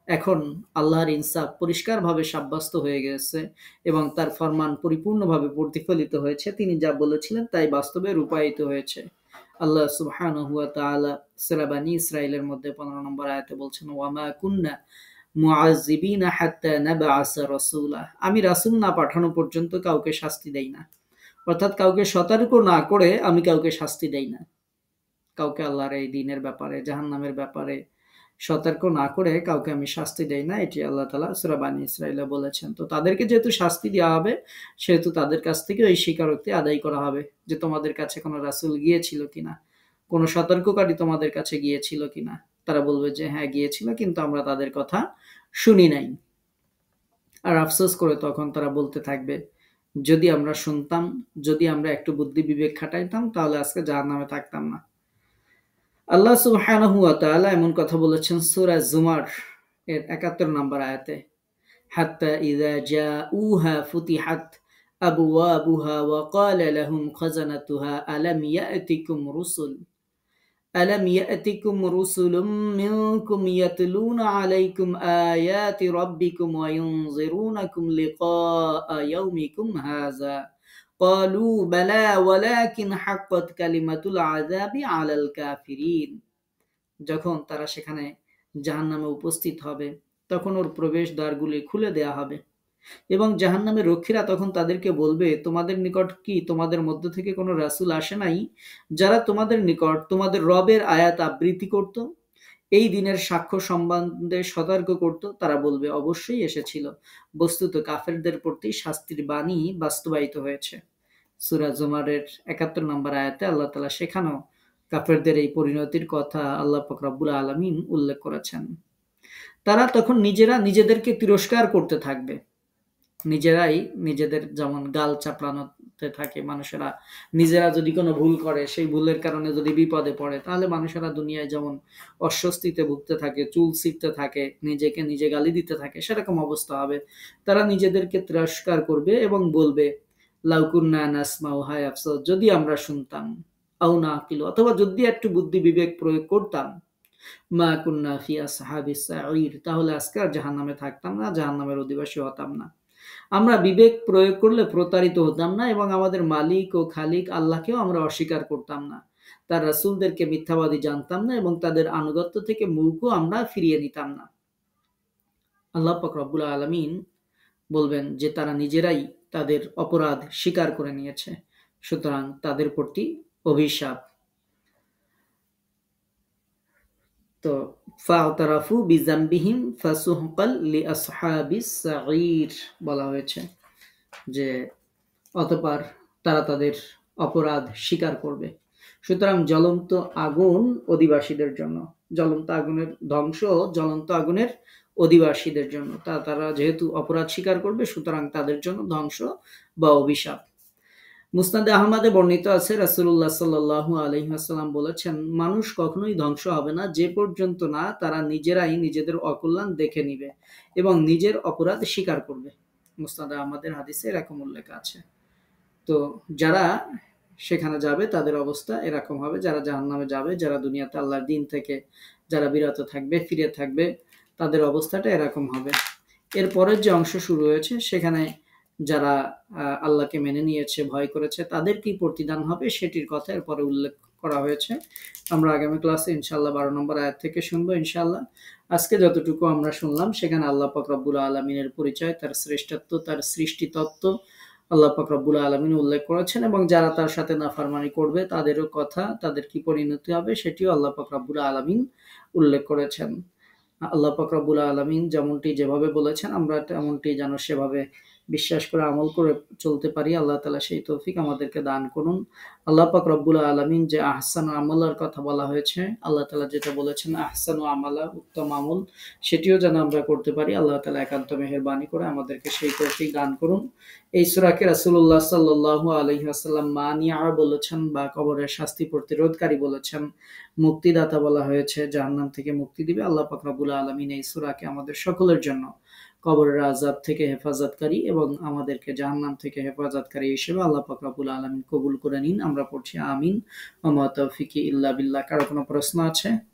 এখন আল্লাহর ইনসাফ পরিষ্কারভাবে সাব্যস্ত হয়ে গেছে এবং তার ফরমান পরিপূর্ণভাবে প্রতিফলিত হয়েছে। তিনি যা বলেছিলেন তাই বাস্তবে রূপায়িত হয়েছে। আল্লাহ সুবহানাহু ওয়া তাআলা সূরা বনী ইসরাঈলের মধ্যে 15 নম্বর আয়াতে বলছেন, ওয়ামা কুন্না মুআযযিবিনা হাত্তা নাবআসা রাসূলা, আমি রাসূল না পাঠানো পর্যন্ত কাউকে শাস্তি দেই না। অর্থাৎ কাউকে সতর্ক না করে আমি কাউকে শাস্তি দেই না। কাউকে আল্লাহর এই দ্বীনের ব্যাপারে, জাহান্নামের ব্যাপারে সতর্ক না করে কাউকে আমি শাস্তি দেই না। এটি আল্লাহ তাআলা সূরা বনী ইসরাঈলে বলেছেন। তো তাদেরকে যেহেতু শাস্তি দেওয়া হবে, সেহেতু তাদের কাছ থেকে এই স্বীকারোক্তি আদায় করা হবে যে তোমাদের কাছে কোনো রাসূল গিয়েছিল কিনা, কোনো সতর্ককারী তোমাদের কাছে গিয়েছিল কিনা। তারা বলবে যে হ্যাঁ গিয়েছিল, কিন্তু আমরা তাদের কথা শুনি নাই। আর আফসোস করে তখন তারা বলতে থাকবে, যদি আমরা শুনতাম, যদি আমরা একটু বুদ্ধি বিবেক খাটাইতাম, তাহলে আজকে জাহান্নামে থাকতাম না। আল্লাহ সুবহানাহু ওয়া তাআলা এমন কথা বলেছেন সূরা জুমার এর ৭১ নম্বর আয়াতে, হাত্তা ইযা জাউহা ফুতিহাত আবওয়াবুহা ওয়া ক্বালা লাহুম খাজানাতুহা আলাম ইয়াতিকুম রুসুলুম মিনকুম ইয়াতলুনা আলাইকুম আয়াতি রাব্বিকুম ওয়া ইউনযিরুনাকুম লিকাআ ইয়াউমিকুম হাযা ক্বালু বালা ওয়ালাকিন হাক্কাত কালিমাতুল আযাবি আলাল কাফিরিন। যখন তারা সেখানে জাহান্নামে উপস্থিত হবে, তখন ওর প্রবেশ দ্বারগুলি খুলে দেয়া হবে এবং জাহান্নামের রক্ষীরা তখন তাদেরকে বলবে, তোমাদের নিকট কি তোমাদের মধ্য থেকে কোনো রাসূল আসে নাই যারা তোমাদের নিকট তোমাদের রবের আয়াত আবৃত্তি করত, এই দিনের সাক্ষ্য সম্বন্ধে সতর্ক করত? তারা বলবে অবশ্যই এসেছিল। বস্তুত কাফেরদের প্রতি শাস্তির বাণী বাস্তবায়িত হয়েছে। সূরা জুমারের ৭১ নম্বর আয়াতে আল্লাহ তাআলা সেখানেও কাফেরদের এই পরিণতির কথা আল্লাহ পাক রব্বুল আলামিন উল্লেখ করেছেন। তারা তখন নিজেরা নিজেদেরকে তিরস্কার করতে থাকবে, নিজেরাই নিজেদের যেমন গাল চাপড়ানোতে থাকে মানুষেরা। নিজেরা যদি কোনো ভুল করে, সেই ভুলের কারণে যদি বিপদে পড়ে, তাহলে মানুষেরা দুনিয়ায় যেমন অস্বস্তিতে ভুগতে থাকে, চুল ছিঁড়তে থাকে, নিজেকে নিজে গালি দিতে থাকে, সেরকম অবস্থা হবে। তারা নিজেদেরকে তিরস্কার করবে এবং বলবে, লাউ কুন্না নাসমাউ, হায় আফসোস যদি আমরা শুনতাম, আও নাকিলু, অথবা যদি একটু বুদ্ধি বিবেক প্রয়োগ করতাম, মা কুন্না ফি আসহাবিস সাঈর, তাহলে আজকে আর জাহান্নামে থাকতাম না, জাহান্নামের অধিবাসী হতাম না। আমরা বিবেক প্রয়োগ করলে প্রতারিত হতাম না এবং আমাদের মালিক ও খালিক আল্লাহকেও আমরা অস্বীকার করতাম না। তার রাসূলদেরকে মিথ্যাবাদী জানতাম না এবং তাদের আনুগত্য থেকে মুখও আমরা ফিরিয়ে নিতাম না। আল্লাহ পাক রব্বুল আলামিন বলবেন যে তারা নিজেরাই তাদের অপরাধ স্বীকার করে নিয়েছে, সুতরাং তাদের প্রতি অভিশাপ। তো ফাতারাফু বিজামবিহিম ফাসুহকাল লিআসহাবিস সাঈর বলা হয়েছে যে অতঃপর তারা তাদের অপরাধ স্বীকার করবে। সুতরাং জ্বলন্ত আগুন অধিবাসীদের জন্য, জ্বলন্ত আগুনের ধ্বংস জ্বলন্ত আগুনের অধিবাসীদের জন্য। তারা যেহেতু অপরাধ স্বীকার করবে, সুতরাং তাদের জন্য ধ্বংস বা অভিশাপ। মুসনাদে আহমদে বর্ণিত আছে, রাসূলুল্লাহ সাল্লাল্লাহু আলাইহি ওয়াসাল্লাম বলেছেন, মানুষ কখনোই ধ্বংস হবে না যে পর্যন্ত না তারা নিজেরাই নিজেদের অকল্যাণ দেখে নিবে এবং নিজের অপরাধ স্বীকার করবে। মুসনাদে আহমদের হাদিসে এরকম উল্লেখ আছে। তো যারা সেখানে যাবে তাদের অবস্থা এরকম হবে, যারা জাহান্নামে যাবে, যারা দুনিয়াতে আল্লাহর দ্বীন থেকে যারা বিরত থাকবে, ফিরে থাকবে, তাদের অবস্থাটা এরকম হবে। এরপরের যে অংশ শুরু হয়েছে, সেখানে যারা আল্লাহকে মেনে নিয়েছে, ভয় করেছে, তাদের কি প্রতিদান হবে সেটির কথা এরপরে উল্লেখ করা হয়েছে। আমরা আগামী ক্লাসে ইনশাআল্লাহ 12 নম্বর আয়াত থেকে শুনবো ইনশাআল্লাহ। আজকে যতটুকু আমরা শুনলাম, সেখানে আল্লাহ পাক রব্বুল আলামিনের পরিচয়, তার শ্রেষ্ঠত্ব, তার সৃষ্টিতত্ত্ব আল্লাহ পাক রব্বুল আলামিন উল্লেখ করেছেন এবং যারা তার সাথে নাফরমানি করবে তাদেরও কথা, তাদের কি পরিণতি হবে সেটিও আল্লাহ পাক রব্বুল আলামিন উল্লেখ করেছেন। আল্লাহ পাক রব্বুল আলামিন যেমনটি যেভাবে বলেছেন আমরা তেমনটি যেন সেভাবে বিশ্বাস করে আমল করে চলতে পারি। আল্লাহ তাআলা সেই তৌফিক আমাদেরকে দান করুন। আল্লাহ পাক রব্বুল আলামিন যে আহসানু আমালার কথা বলা হয়েছে, আল্লাহ তাআলা যেটা বলেছেন আহসানু আমালা, উত্তম আমল, সেটিও যেন আমরা করতে পারি। আল্লাহ তাআলা একান্ত মেহেরবানি করে আমাদেরকে সেই তৌফিক দান করুন। এই সূরাকে রাসূলুল্লাহ সাল্লাল্লাহু আলাইহি ওয়াসাল্লাম মানিআ বলেছেন বা কবরের শাস্তি প্রতিরোধকারী বলেছেন। মুক্তিদাতা বলা হয়েছে, জাহান্নাম থেকে মুক্তি দিবে। আল্লাহ পাক রব্বুল আলামিন এই সূরাকে আমাদের সকলের জন্য কবরের আযাব থেকে হেফাজতকারী এবং আমাদেরকে জাহান্নাম থেকে হেফাজতকারী হিসেবে আল্লাহ পাক রব্বুল আলামিন কবুল করে নিন। আমরা পড়ছি আমিন। ওয়া মা তাওফিকি ইল্লা বিল্লাহ। কারো কোনো প্রশ্ন আছে?